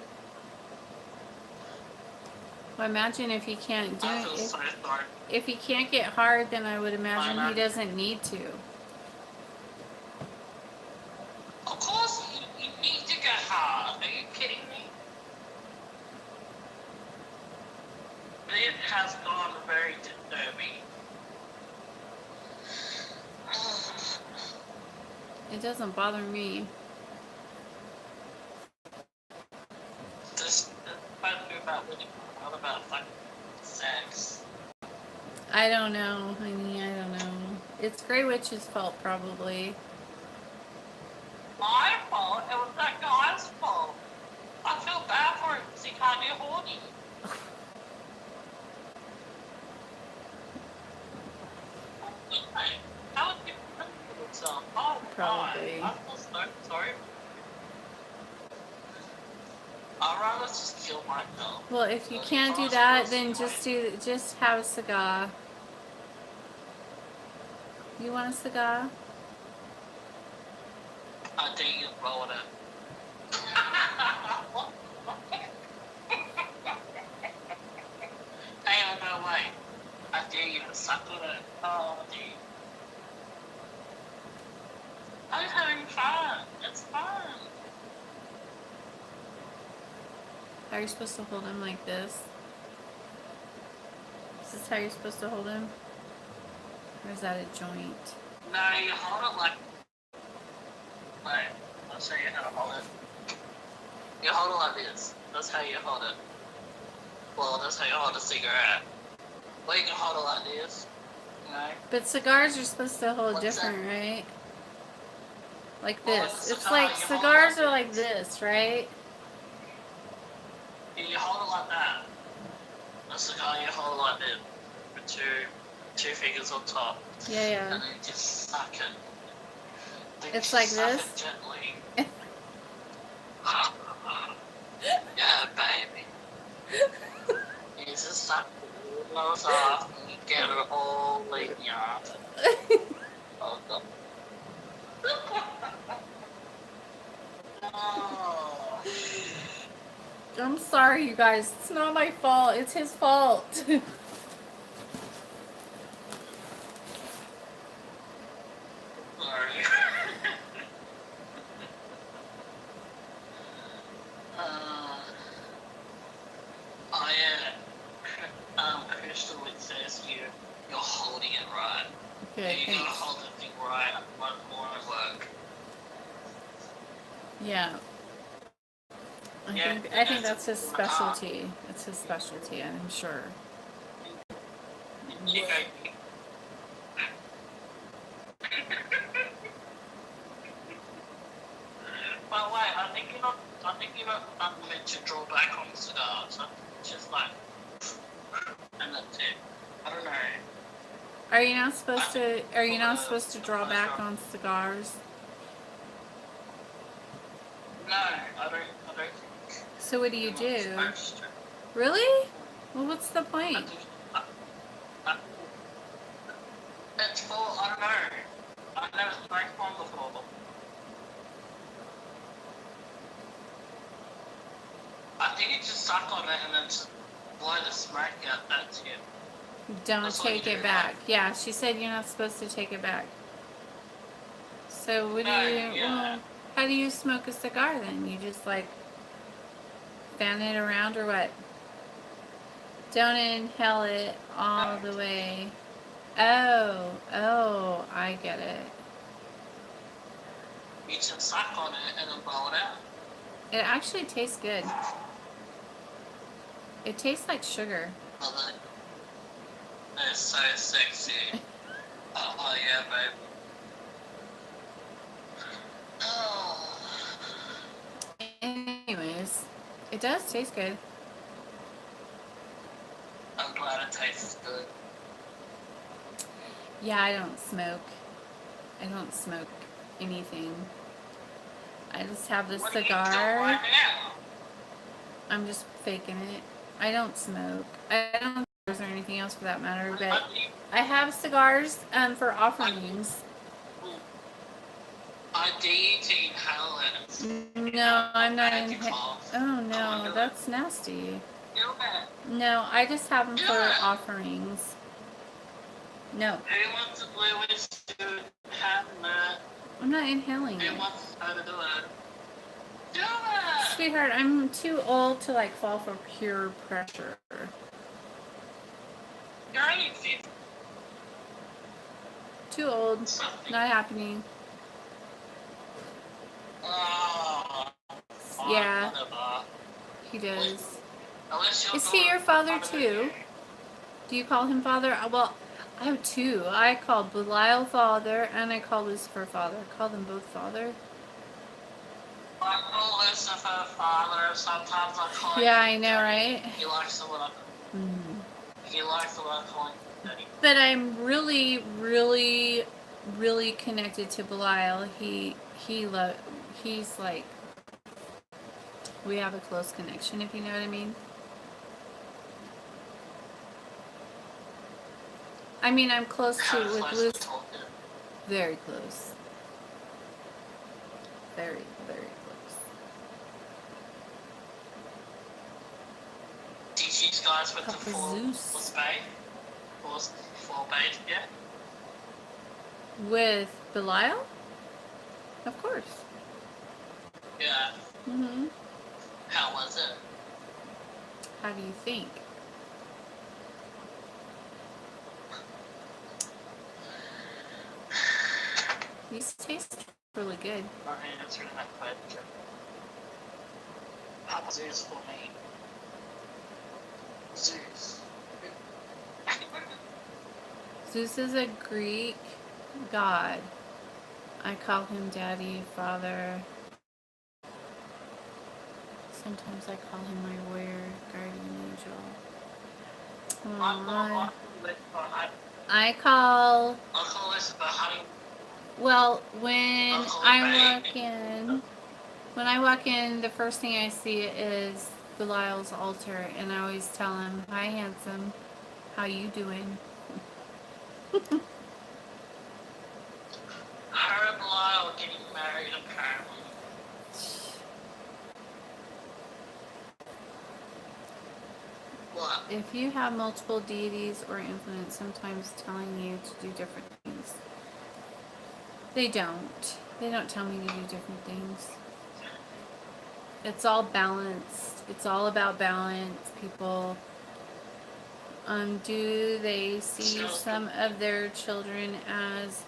Well, imagine if he can't do I feel it. so sorry. If he can't get hard, then I would imagine Why he not? doesn't need to. Of course you need to get hard. Are you kidding me? It has gone very disturbing. It doesn't bother me. This is supposed to be about winning, not about fucking sex. I don't know, honey. I don't know. It's Grey Witch's fault, probably. My fault? It was that guy's fault. I feel bad for him because he can't be horny. How would you put himself? Oh, Probably. God. I feel so sorry. I'd rather just kill myself. Well, if you can't do that, then just have a cigar. You want a cigar? I dare you to roll it. Hey, no way. I dare you to suck on it. Oh, dude. I'm having fun. It's fun. How are you supposed to hold him like this? Is this how you're supposed to hold him? Or is that a joint? No, you hold it like... Wait, I'll show you how to hold it. You hold it like this. That's how you hold it. Well, that's how you hold a cigarette. Well, you can hold it like this. You know? But cigars are supposed to hold What's different, right? Like Well, this. a It's cigar, like you hold cigars it are like like this, right? You hold it like that. A cigar, you hold it like this. With two fingers on top. Yeah, yeah. And then you just suck it. Then It's you like suck this? It gently. Yeah, baby. You just suck the nose off and you get it all in your ass. Oh, God. Oh. I'm sorry, you guys. It's not my fault. It's his fault. Sorry. Oh yeah. Crystal, it says you're holding it right. Okay, You gotta thanks. hold the thing right. One more at work. Yeah. I think that's his specialty. It's his specialty, I'm sure. You go. But wait, I think you're not meant to draw back on cigars. Just like, and that's it. I don't know. Are you not supposed to draw back on cigars? No, I don't think. So what do you I'm do? not supposed to. Really? Well, what's the I point? do- It's for, I don't know. I've never smoked one before. I think you just suck on it and then just blow the smoke out. That's it. Don't That's what you take do, it back. Yeah, she said you're not supposed to take it back. So what do No, you? yeah. Well, how do you smoke a cigar then? You just like fan it around or what? Don't inhale it all the way. Oh, I get it. You just suck on it and then blow it out. It actually tastes good. It tastes like sugar. Well, that's so sexy. Oh yeah, babe. Oh, Anyways, it does taste good. I'm glad it tastes good. Yeah, I don't smoke. I don't smoke anything. I just have this What are you doing cigar. right now? I'm just faking it. I don't smoke. I don't smoke or anything else for that matter, but What do you I have cigars for offerings. I dare you to inhale it. No, I'm not Bad in. you cough. Oh Come on, no, do that's nasty. Do it. No, I just have them Do for it. offerings. No, Who wants to Lewis to have that? I'm not inhaling Who it. wants her to do it? Do it! Sweetheart, I'm too old to like fall for pure pressure. You're only 50 Too old. something. Not happening. Oh, Yeah, whatever. he does. Unless you're Is he your doing father other than too? you. Do you call him father? Well, I have two. I call Belial father and I call Lucifer father. I call them both father. I call Lucifer father. Sometimes I call him Yeah, I know, daddy. right? He likes the way I He likes the way I call him daddy. But I'm really, really, really connected to Belial. He's like, we have a close connection, if you know what I mean. I mean, I'm close to How with close Lucifer. to talking. Very close. Very, very close. Did you guys went to Papa four Zeus. Spain? Four Bay, yeah? With Belial? Of course. Yeah. Mm-hmm. How was it? How do you think? These taste really good. Not answering that question. Papa Zeus for me. Zeus. Zeus is a Greek god. I call him daddy, father. Sometimes I call him my warrior, guardian angel. I call, Lucifer honey. well, when I walk in, the first thing I see is Belial's altar, and I always tell him, "Hi, handsome. How you doing?" Her and Lyle getting married apparently. What? If you have multiple deities or influence, sometimes telling you to do different things. They don't. They don't tell me to do different things. It's all balanced. It's all about balance, people. Do they see some of their children as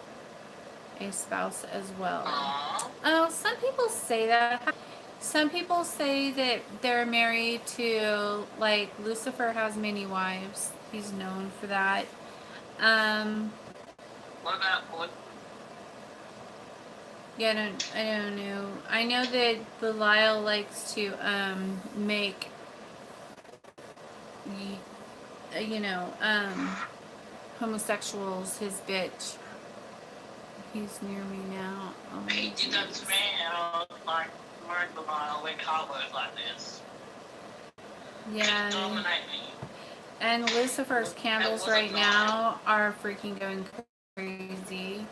a spouse as well? Aww. Oh, some people say that. Some people say that they're married to, like, Lucifer has many wives. He's known for that. What about what? Yeah, I don't know. I know that Belial likes to make, homosexuals his bitch. He's near me now. Oh, He did that to me, and I was like, "Word the Lyle, we can't work like this. yeah. You dominate me." And Lucifer's candles right now are freaking going crazy.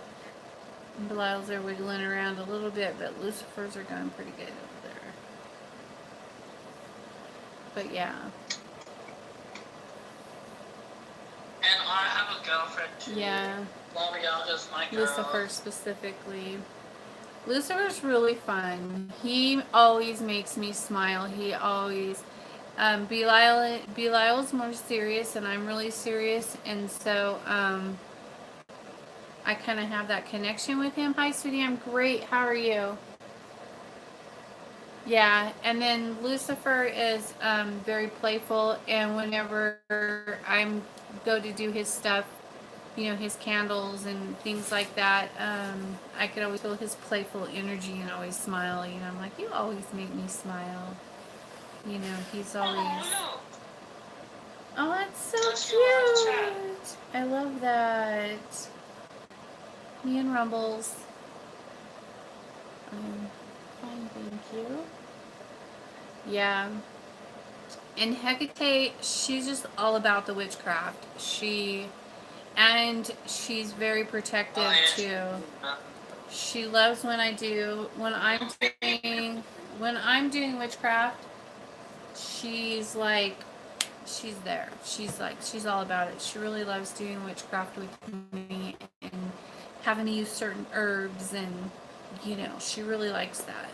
Belial's are wiggling around a little bit, but Lucifer's are going pretty good over there. But yeah. And I have a girlfriend too. Yeah. Bobby Yaga's my girl. Lucifer specifically. Lucifer's really fun. He always makes me smile. He always... Belial's more serious, and I'm really serious, and so I kind of have that connection with him. Hi, sweetie, I'm great. How are you? Yeah, and then Lucifer is very playful, and whenever I go to do his stuff, you know, his candles and things like that. I could always feel his playful energy and always smile. You know, I'm like, you always make me smile. You know, he's always. Oh, Oh, that's so That's your live chat. cute. I love that. Me and Rumbles. Fine, thank you. Yeah. And Hecate, she's just all about the witchcraft. She's very protective Oh, yes. too. She loves when I'm doing witchcraft. She's like, she's there. She's all about it. She really loves doing witchcraft with me and having to use certain herbs, and you know, she really likes that.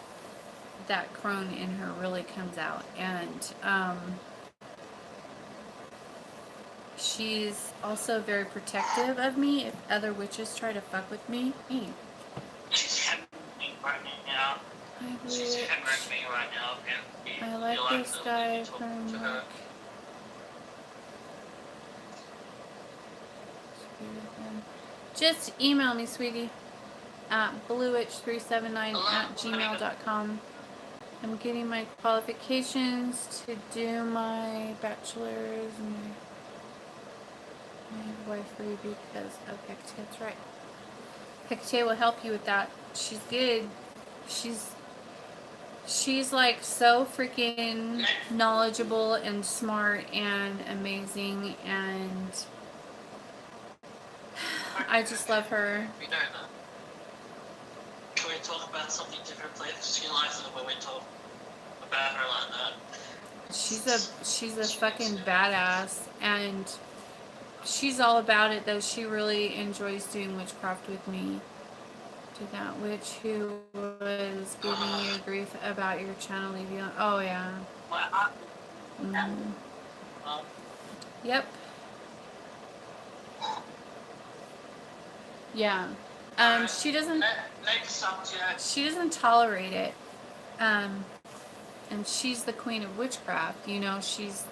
That crone in her really comes out, and she's also very protective of me if other witches try to fuck with me. She's hammering me right now. She's hammering me right now. And I like this guy from her. Just email me, sweetie, at bluewitch379@gmail.com. I'm getting my qualifications to do my bachelor's and my wifery because of Hecate. That's right. Hecate will help you with that. She's good. She's like so freaking knowledgeable and smart and amazing, and I just love her. We don't know. Can we talk about something different, please? She likes it when we talk about her like that. She's a fucking badass, and she's all about it though. She really enjoys doing witchcraft with me. To that witch who was giving you grief about your channel leaving. Oh yeah. Yep. Yeah. She doesn't. Next subject. She doesn't tolerate it. And she's the queen of witchcraft. You know,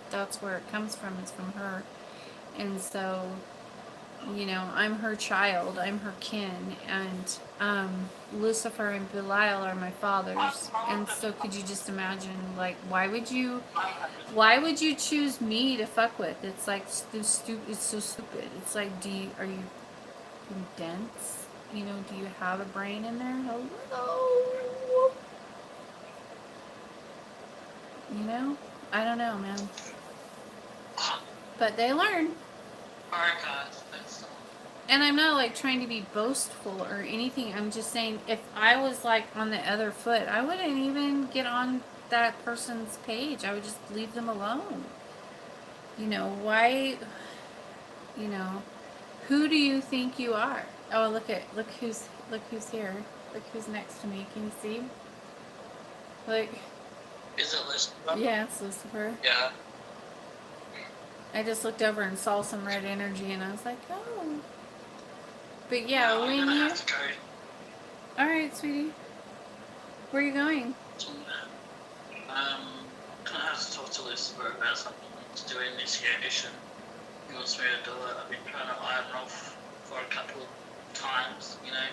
that's where it comes from. It's from her. And so, you know, I'm her child. I'm her kin. And Lucifer and Belial are my fathers. And so, could you just imagine, like, why would you choose me to fuck with? It's like it's so stupid. It's like, are you dense? You know, do you have a brain in there? Hello. You know, I don't know, man. But they learn. Alright, guys. That's And I'm not like trying to be boastful or anything. I'm just saying, if I was like on the other foot, I wouldn't even get on that person's page. I would just leave them alone. You know, why? You know, who do you think you are? Oh, look who's here. Look who's next to me. Can you see? Like, Is it Lucifer? yeah, it's Lucifer. Yeah. I just looked over and saw some red energy, and I was like, oh. But yeah, No, when I'm gonna you. have to go. All right, sweetie. Where are you going? Gonna have to talk to Lucifer about something to do initiation. He wants me to do it. I've been trying to iron off for a couple of times, you know.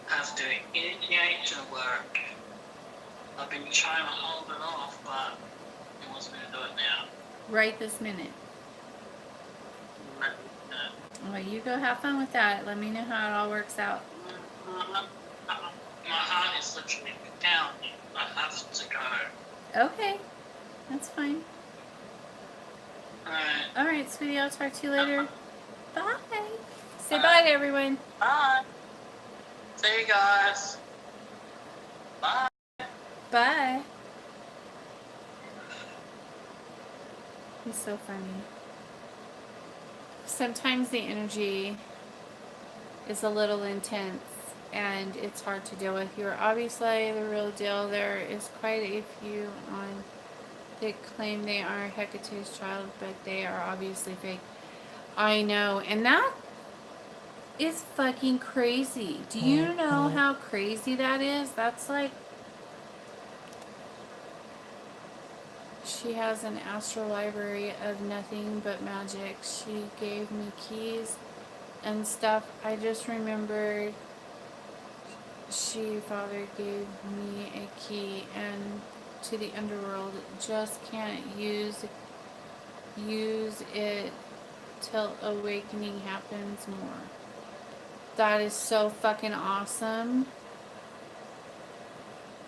Have to initiate to work. I've been trying to hold it off, but he wants me to do it now. Right this minute. Well, you go have fun with that. Let me know how it all works out. My heart is literally down. I have to go. Okay. That's fine. Alright. All right, sweetie. I'll talk to you later. Bye. Say bye to everyone. Bye. See you guys. Bye. Bye. He's so funny. Sometimes the energy is a little intense and it's hard to deal with. You're obviously the real deal. There is quite a few on that claim they are Hecate's child, but they are obviously fake. I know, and that is fucking crazy. Do you know how crazy that is? That's like, she has an astral library of nothing but magic. She gave me keys and stuff, I just remembered Father gave me a key and to the underworld. Just can't use it till awakening happens more. That is so fucking awesome.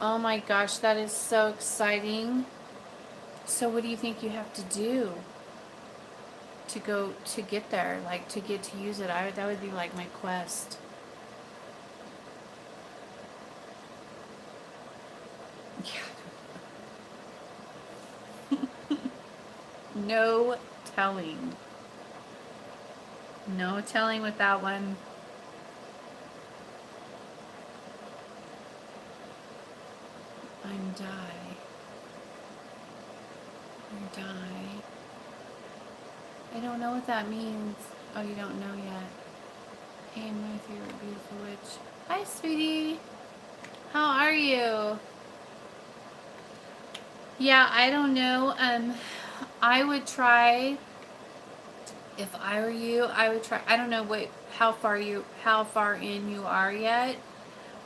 Oh my gosh, that is so exciting. So what do you think you have to do to go to get there, like to get to use it? That would be like my quest. Yeah. No telling. No telling with that one. I'm die. Or die. I don't know what that means. Oh, you don't know yet. Hey, my favorite beautiful witch. Hi, sweetie. How are you? Yeah, I don't know. I would try. If I were you, I would try. I don't know how far in you are yet.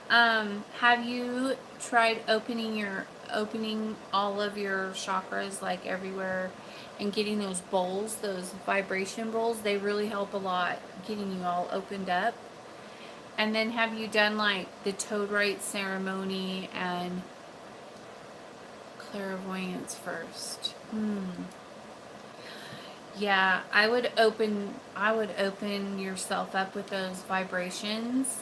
Have you tried opening all of your chakras, like everywhere, and getting those bowls, those vibration bowls? They really help a lot getting you all opened up. And then have you done like the toad rite ceremony and clairvoyance first? Yeah, I would open yourself up with those vibrations.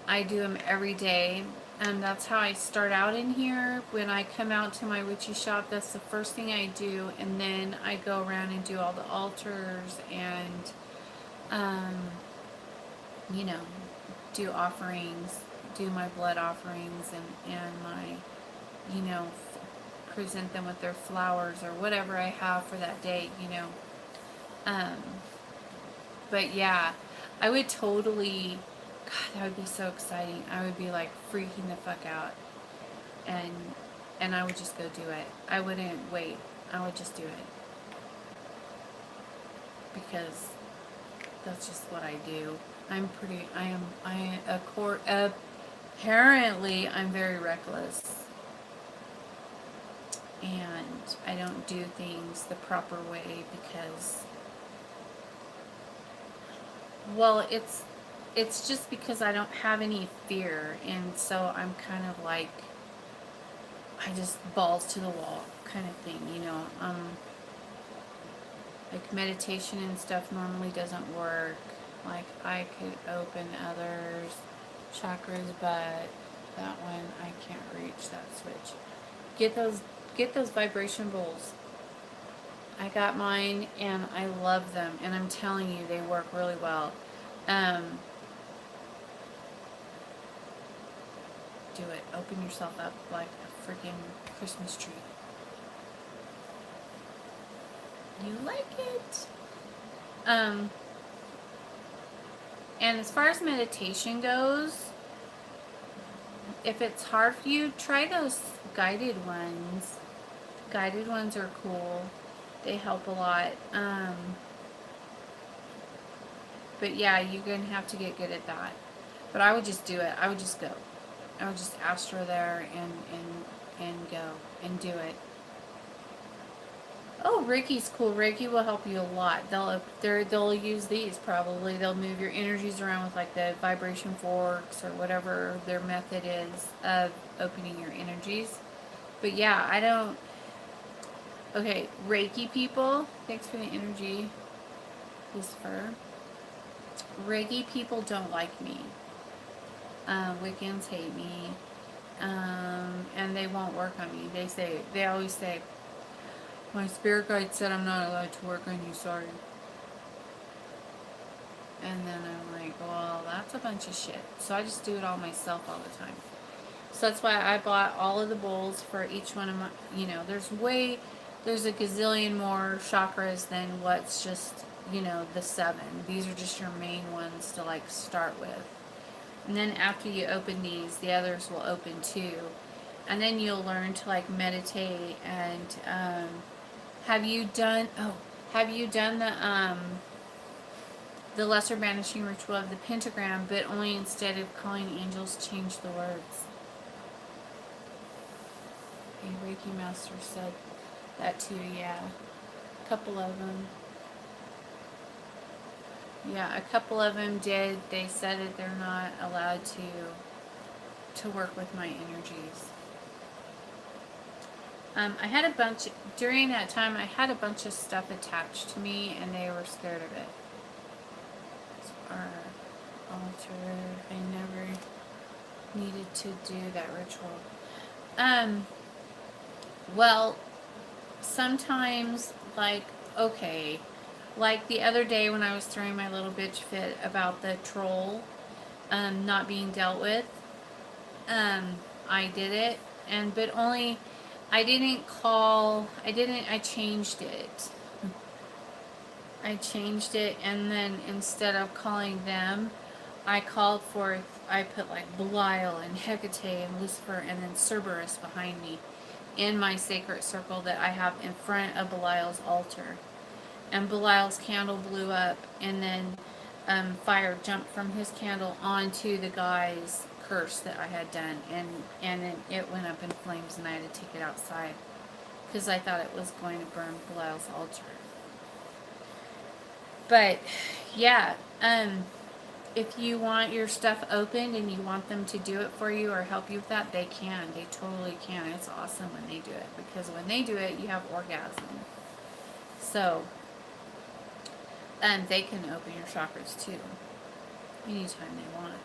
I do them every day, and that's how I start out in here. When I come out to my witchy shop, that's the first thing I do, and then I go around and do all the altars and, you know, do offerings, do my blood offerings, and my, you know, present them with their flowers or whatever I have for that day, you know. But yeah, I would totally, God, that would be so exciting. I would be like freaking the fuck out, and I would just go do it. I wouldn't wait. I would just do it because that's just what I do. Apparently I'm very reckless, and I don't do things the proper way because, well, it's just because I don't have any fear, and so I'm kind of like, I just balls to the wall kind of thing, you know. Like meditation and stuff normally doesn't work. Like I could open others' chakras, but that one I can't reach that switch. Get those vibration bowls. I got mine and I love them, and I'm telling you, they work really well. Do it. Open yourself up like a freaking Christmas tree. You like it? And as far as meditation goes, if it's hard for you, try those guided ones. Guided ones are cool. They help a lot. But yeah, you're going to have to get good at that. But I would just do it. I would just go. I would just astro there and go and do it. Oh, Reiki's cool. Reiki will help you a lot. They'll use these probably. They'll move your energies around with like the vibration forks or whatever their method is of opening your energies. But yeah, I don't. Okay, Reiki people. Thanks for the energy, Lucifer. Reiki people don't like me. Wiccans hate me. And they won't work on me. They always say, my spirit guide said I'm not allowed to work on you, sorry. And then I'm like, well, that's a bunch of shit. So I just do it all myself all the time. So that's why I bought all of the bowls for each one of my, you know, there's a gazillion more chakras than what's just, you know, the 7. These are just your main ones to like start with. And then after you open these, the others will open too. And then you'll learn to like meditate and, have you done the, the lesser banishing ritual of the pentagram, but only instead of calling angels, change the words. A Reiki master said that too, yeah. A couple of them. Yeah, a couple of them did. They said that they're not allowed to work with my energies. I had a bunch, during that time, I had a bunch of stuff attached to me, and they were scared of it. Our altar, I never needed to do that ritual. Well, sometimes, like, okay, like the other day when I was throwing my little bitch fit about the troll, not being dealt with, I did it, but only, I changed it. I changed it, and then instead of calling them, I put like Belial and Hecate and Lucifer and then Cerberus behind me in my sacred circle that I have in front of Belial's altar. And Belial's candle blew up, and then fire jumped from his candle onto the guy's curse that I had done, and then it went up in flames, and I had to take it outside because I thought it was going to burn Belial's altar. But yeah, if you want your stuff opened and you want them to do it for you or help you with that, they can. They totally can. It's awesome when they do it, because when they do it, you have orgasm. So, they can open your chakras too, anytime they want.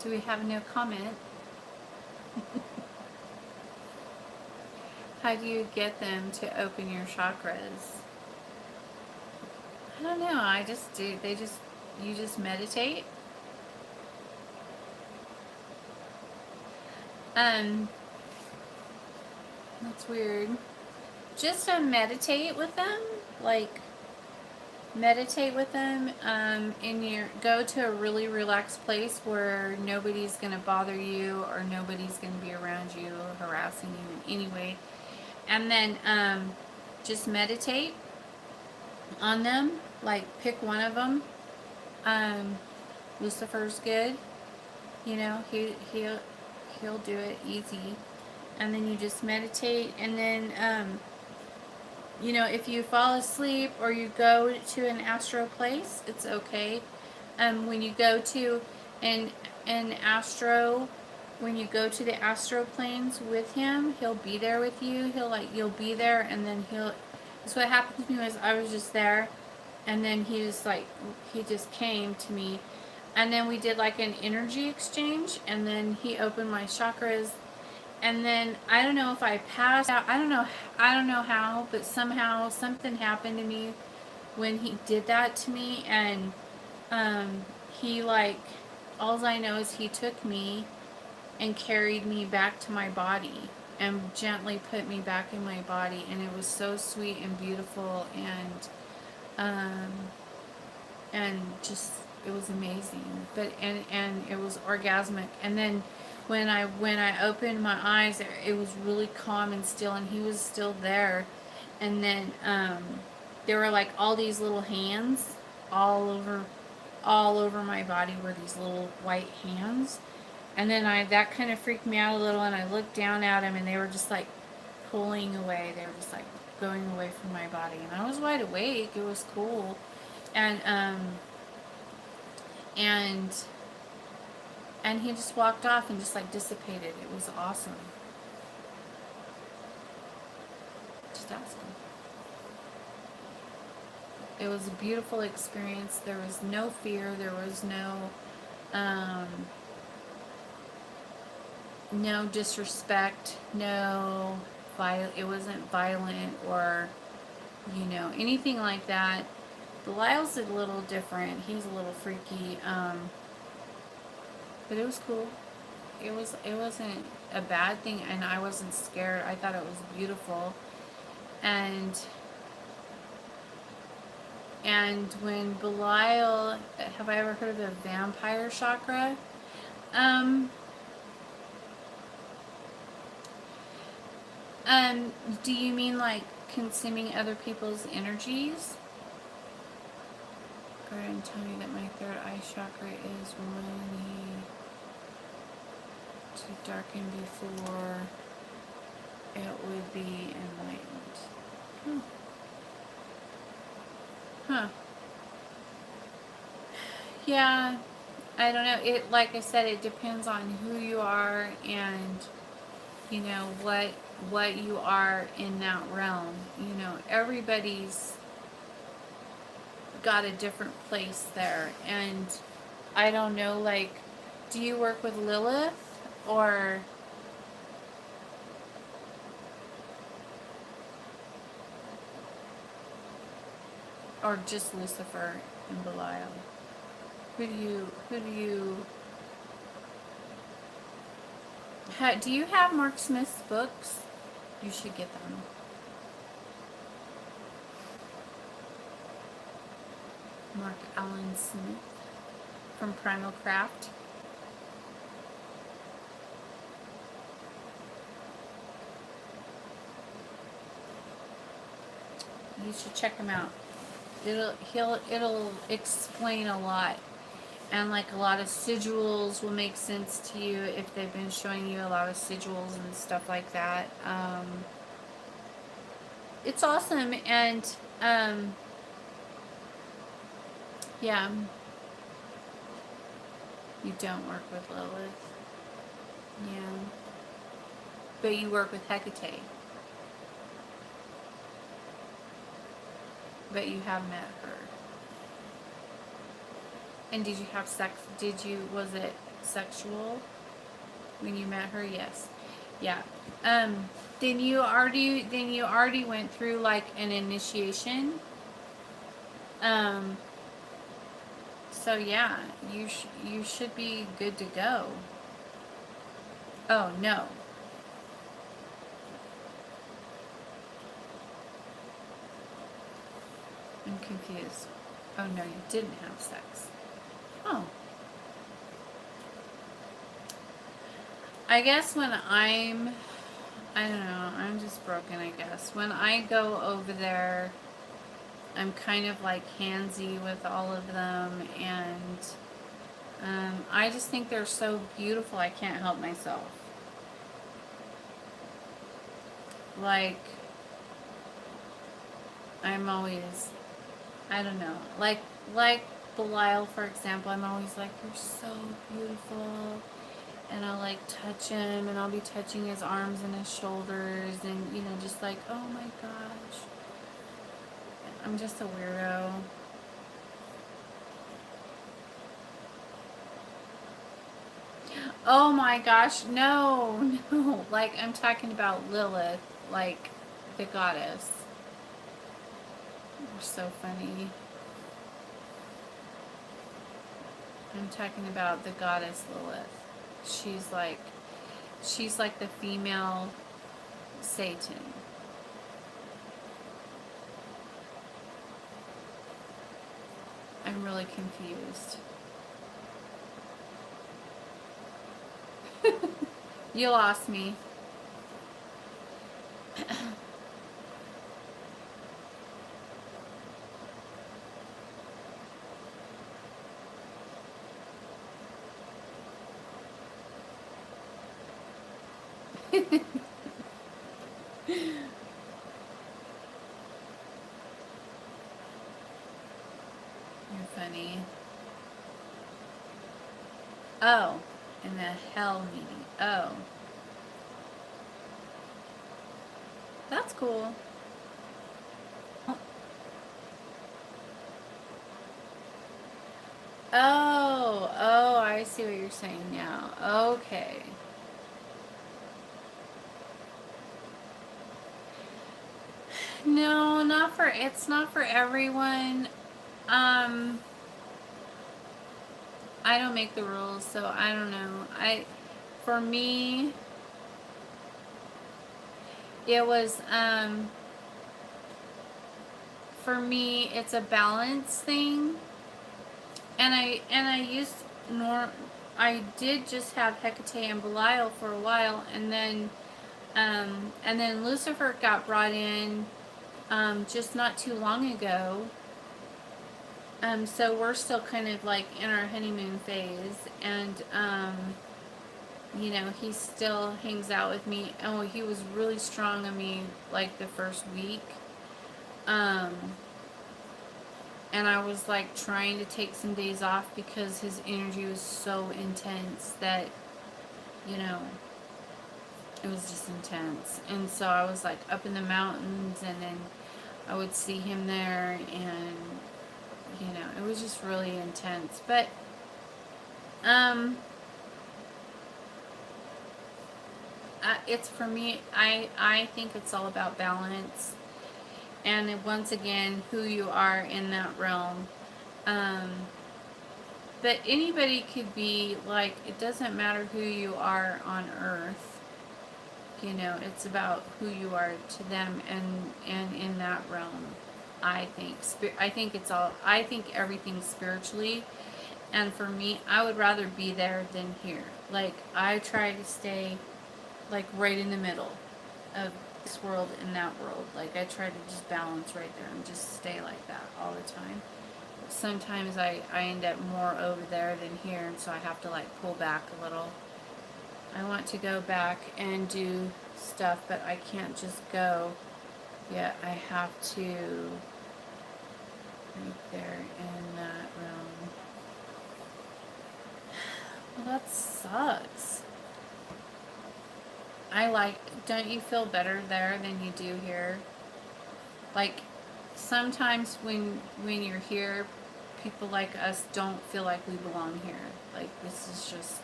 Do we have no comment? How do you get them to open your chakras? I don't know. I just do. You just meditate. That's weird. Just meditate with them, like meditate with them. Go to a really relaxed place where nobody's gonna bother you or nobody's gonna be around you harassing you in any way, and then just meditate on them. Like pick one of them. Lucifer's good. You know, he'll do it easy. And then you just meditate, and then you know, if you fall asleep or you go to an astral place, it's okay. When you go to an astro, when you go to the astral planes with him, he'll be there with you. You'll be there, and then so what happened to me was I was just there, and then he just came to me, and then we did like an energy exchange, and then he opened my chakras. And then I don't know if I passed out. I don't know how, but somehow something happened to me when he did that to me. And he all I know is he took me and carried me back to my body and gently put me back in my body, and it was so sweet and beautiful, and just it was amazing. But and it was orgasmic. And then when I opened my eyes, it was really calm and still, and he was still there. And then there were like all these little hands all over my body, were these little white hands. And then that kind of freaked me out a little, and I looked down at him, and they were just like pulling away. They were just like going away from my body, and I was wide awake. It was cool. And he just walked off and just like dissipated. It was awesome. Just ask him. It was a beautiful experience. There was no fear. There was no disrespect. It wasn't violent or, anything like that. Belial's a little different. He's a little freaky. But it was cool. It wasn't a bad thing, and I wasn't scared. I thought it was beautiful. And And when Belial, have I ever heard of the vampire chakra? Um, do you mean like consuming other people's energies? Go ahead and tell me that my third eye chakra is wanting to darken before it would be enlightened. Hmm. Huh. Yeah, I don't know. It, like I said, it depends on who you are and you know what you are in that realm. You know, everybody's got a different place there, and I don't know. Like, do you work with Lilith or just Lucifer and Belial? Who do you do you have Mark Smith's books? You should get them. Mark Allen Smith from Primal Craft. You should check him out. It'll explain a lot, and like a lot of sigils will make sense to you if they've been showing you a lot of sigils and stuff like that. It's awesome, and yeah, you don't work with Lilith, yeah, but you work with Hecate, but you have met her. And did you have sex? Was it sexual when you met her? Yes. Yeah. Then you already went through like an initiation. So yeah, you should be good to go. Oh no. I'm confused. Oh no, you didn't have sex. Oh. I guess when I don't know, I'm just broken, I guess. When I go over there, I'm kind of like handsy with all of them, and I just think they're so beautiful, I can't help myself. Like, I'm always, I don't know, like Belial, for example, I'm always like, you're so beautiful. And I'll like touch him, and I'll be touching his arms and his shoulders, and you know, just like, oh my gosh, I'm just a weirdo. Oh my gosh, no, no, like I'm talking about Lilith, like the goddess. You're so funny. I'm talking about the goddess Lilith. She's like, she's like the female Satan. I'm really confused. You lost me. You're funny. Oh, in the hell meeting. Oh. That's cool. Oh, I see what you're saying now. Okay. No, it's not for everyone. Um, I don't make the rules, so I don't know. For me, it was, for me, it's a balance thing. And I used I did just have Hecate and Belial for a while, and then Lucifer got brought in just not too long ago. So we're still kind of like in our honeymoon phase, and you know, he still hangs out with me. Oh, he was really strong on me like the first week. And I was like trying to take some days off because his energy was so intense that, you know, it was just intense. And so I was like up in the mountains, and then I would see him there, and you know, it was just really intense. But it's for me, I think it's all about balance, and once again, who you are in that realm. But anybody could be like, it doesn't matter who you are on earth, you know, it's about who you are to them, and in that realm. I think it's all, I think everything's spiritually, and for me, I would rather be there than here. Like, I try to stay like right in the middle of this world and that world. Like, I try to just balance right there and just stay like that all the time. Sometimes I end up more over there than here, and so I have to like pull back a little. I want to go back and do stuff, but I can't just go yet. I have to right there in that realm. Well, that sucks. Don't you feel better there than you do here? Like, sometimes when you're here, people like us don't feel like we belong here. Like, this is just,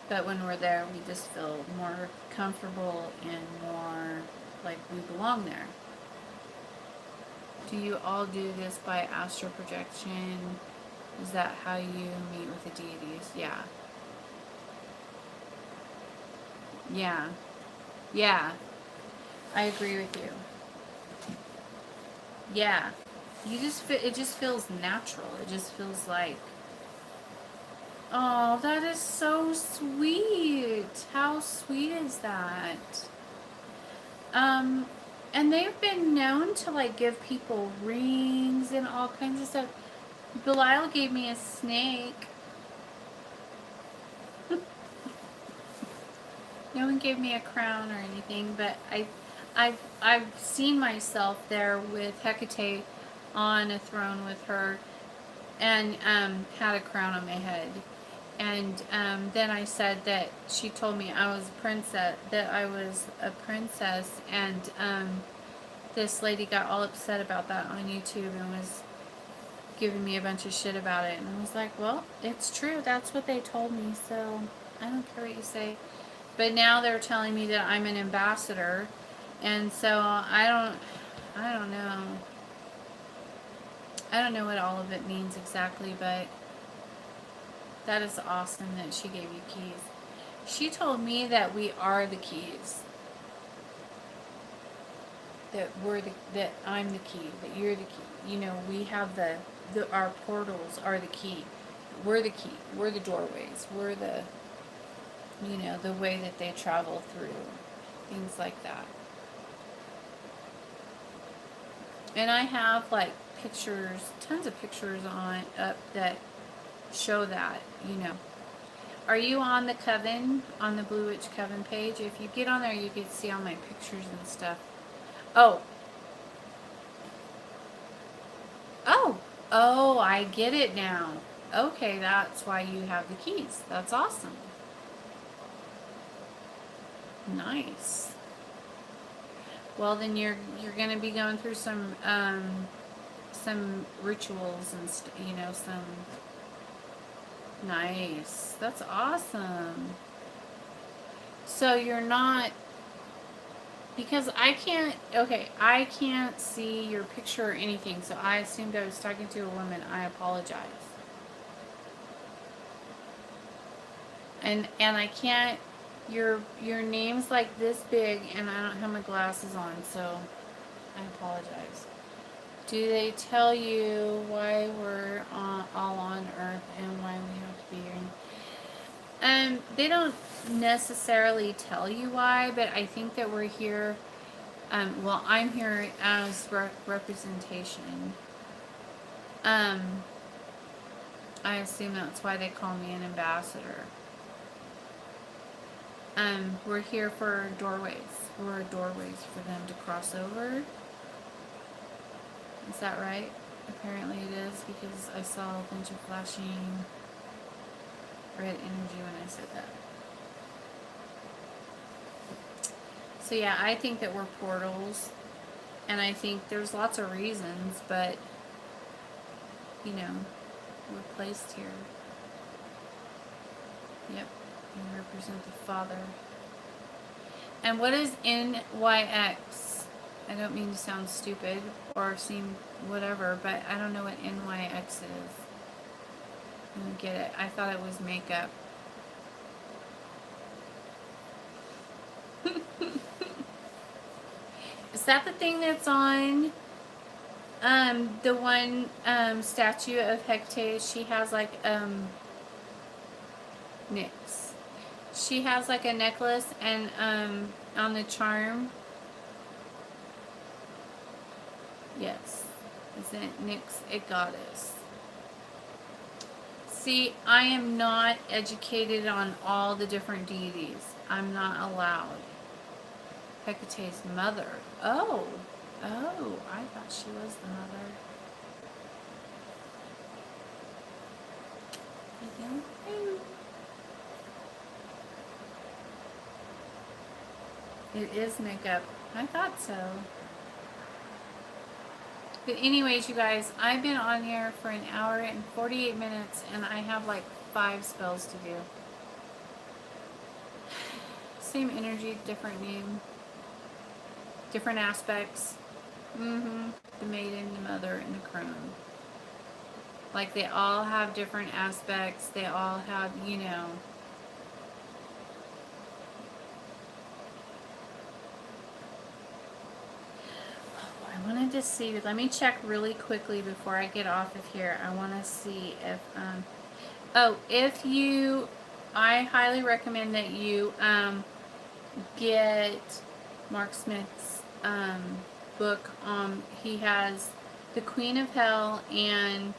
but when we're there, we just feel more comfortable and more like we belong there. Do you all do this by astral projection? Is that how you meet with the deities? Yeah. Yeah. Yeah. I agree with you. Yeah. It just feels natural. It just feels like, oh, that is so sweet. How sweet is that? And they've been known to like give people rings and all kinds of stuff. Belial gave me a snake. No one gave me a crown or anything, but I've seen myself there with Hecate on a throne with her, and had a crown on my head. And then I said that she told me I was a princess, and this lady got all upset about that on YouTube and was giving me a bunch of shit about it. And I was like, well, it's true. That's what they told me, so I don't care what you say. But now they're telling me that I'm an ambassador, and so I don't know. I don't know what all of it means exactly, but that is awesome that she gave you keys. She told me that we are the keys. That I'm the key, that you're the key. You know, we have our portals are the key. We're the key. We're the doorways. We're the, you know, the way that they travel through. Things like that. And I have like pictures, tons of pictures up that show that, you know. Are you on the Coven, on the Blue Witch Coven page? If you get on there, you can see all my pictures and stuff. Oh, I get it now. Okay, that's why you have the keys. That's awesome. Nice. Well, then you're gonna be going through some rituals and you know, some. Nice. That's awesome. So you're not, because I can't see your picture or anything, so I assumed I was talking to a woman. I apologize. And I can't, your name's like this big, and I don't have my glasses on, so I apologize. Do they tell you why we're all on Earth and why we have to be here? They don't necessarily tell you why, but I think that we're here. Well, I'm here as representation. I assume that's why they call me an ambassador. We're here for doorways. We're doorways for them to cross over. Is that right? Apparently it is, because I saw a bunch of flashing red energy when I said that. So yeah, I think that we're portals, and I think there's lots of reasons, but you know, we're placed here. Yep, you represent the Father. And what is NYX? I don't mean to sound stupid or seem whatever, but I don't know what NYX is. I don't get it. I thought it was makeup. Is that the thing that's on the one statue of Hecate? She has like Nyx. She has like a necklace, and on the charm. Yes. Isn't Nyx a goddess? See, I am not educated on all the different deities. I'm not allowed. Hecate's mother. Oh. Oh, I thought she was the mother. I don't know. It is makeup. I thought so. But anyways, you guys, I've been on here for an hour and 48 minutes, and I have like 5 spells to do. Same energy, different name. Different aspects. The maiden, the mother, and the crone. Like, they all have different aspects. They all have, you know. I wanted to see, let me check really quickly before I get off of here. I want to see if, if you, I highly recommend that you, get Mark Smith's, book. He has The Queen of Hell and,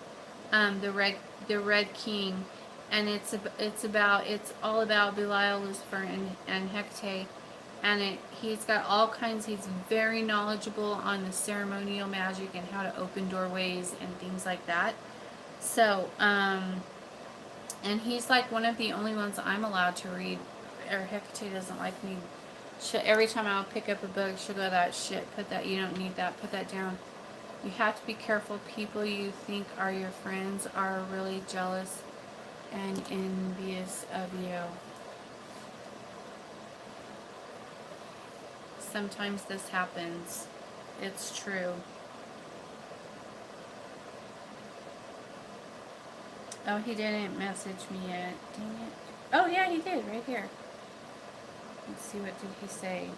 the Red King, and it's all about Belial, Lucifer, and Hecate. And he's got all kinds. He's very knowledgeable on the ceremonial magic and how to open doorways and things like that. So, and he's like one of the only ones I'm allowed to read. Or Hecate doesn't like me. Every time I'll pick up a book, she'll go, "That shit, put that, you don't need that, put that down." You have to be careful. People you think are your friends are really jealous and envious of you. Sometimes this happens. It's true. Oh, he didn't message me yet. Dang it. Oh, yeah, he did. Right here. Let's see, what did he say?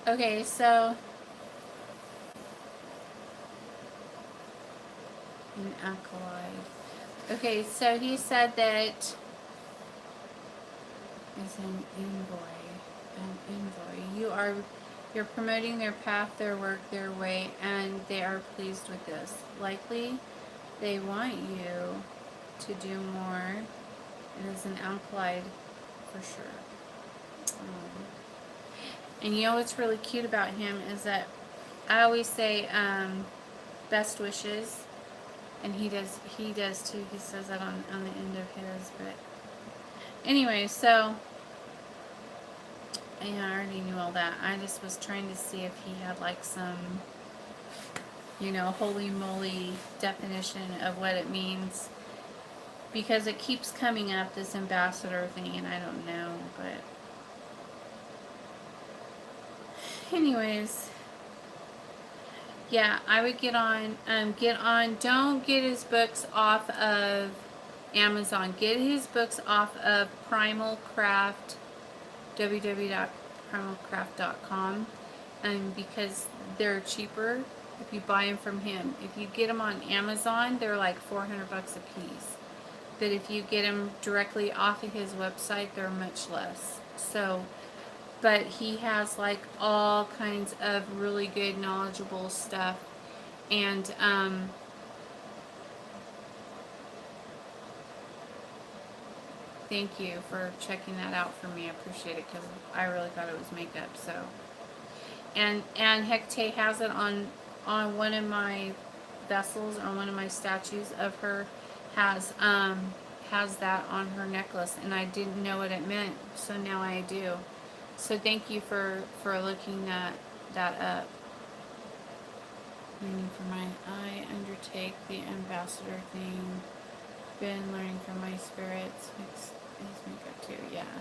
Okay, so an alkaloid. Okay, so he said that is an envoy. You're promoting their path, their work, their way, and they are pleased with this. Likely, they want you to do more. It is an alkaloid for sure. And you know what's really cute about him is that I always say best wishes, and he does too. He says that on the end of his. But anyway, so yeah, I already knew all that. I just was trying to see if he had like some, you know, holy moly definition of what it means, because it keeps coming up, this ambassador thing, and I don't know, but anyways, yeah, I would get on, don't get his books off of Amazon. Get his books off of Primal Craft, www.primalcraft.com, because they're cheaper if you buy them from him. If you get them on Amazon, they're like $400 a piece. But if you get them directly off of his website, they're much less. So, but he has like all kinds of really good, knowledgeable stuff. And, thank you for checking that out for me. I appreciate it because I really thought it was makeup. So, and Hecate has it on one of my vessels, on one of my statues of her, has that on her necklace, and I didn't know what it meant, so now I do. So thank you for looking that up. Meaning for my I undertake the ambassador thing. Been learning from my spirits. Makes makeup too, yeah.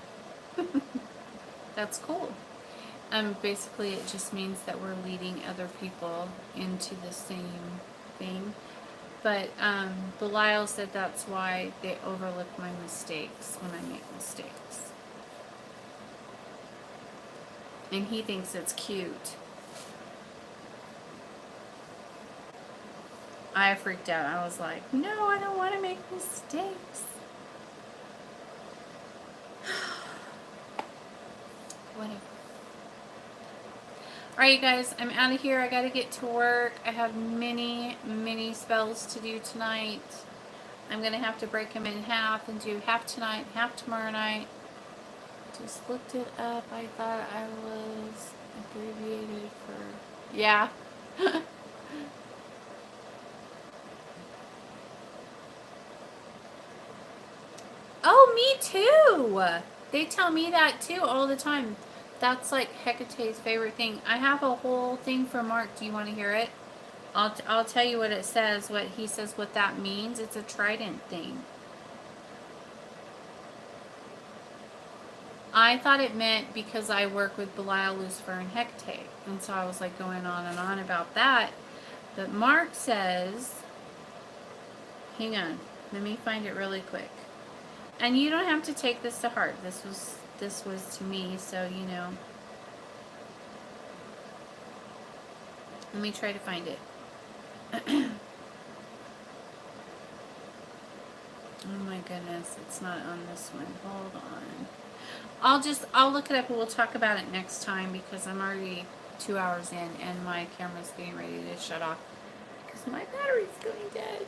That's cool. Basically it just means that we're leading other people into the same thing. But Belial said that's why they overlook my mistakes when I make mistakes. And he thinks it's cute. I freaked out. I was like, no, I don't want to make mistakes. Whatever. Alright, you guys, I'm out of here. I gotta get to work. I have many spells to do tonight. I'm gonna have to break them in half and do half tonight, half tomorrow night. Just looked it up. I thought I was abbreviated for... Yeah. Oh, me too! They tell me that too all the time. That's like Hecate's favorite thing. I have a whole thing for Mark. Do you want to hear it? I'll tell you what it says, what he says, what that means. It's a trident thing. I thought it meant because I work with Belial, Lucifer, and Hecate. And so I was like going on and on about that. But Mark says, hang on, let me find it really quick. And you don't have to take this to heart. This was to me, so you know. Let me try to find it. Oh my goodness, it's not on this one. Hold on. I'll look it up and we'll talk about it next time because I'm already 2 hours in and my camera's getting ready to shut off because my battery's going dead.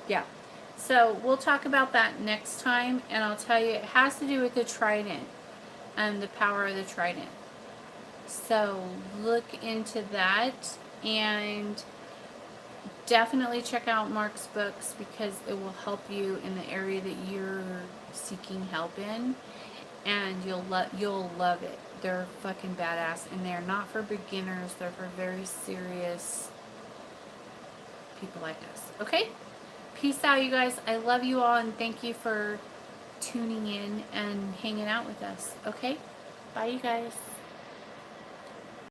Yeah. So we'll talk about that next time, and I'll tell you it has to do with the trident and the power of the trident. So look into that, and definitely check out Mark's books because it will help you in the area that you're seeking help in, and you'll love it. They're fucking badass, and they're not for beginners. They're for very serious people like us. Okay? Peace out, you guys. I love you all, and thank you for tuning in and hanging out with us. Okay? Bye, you guys.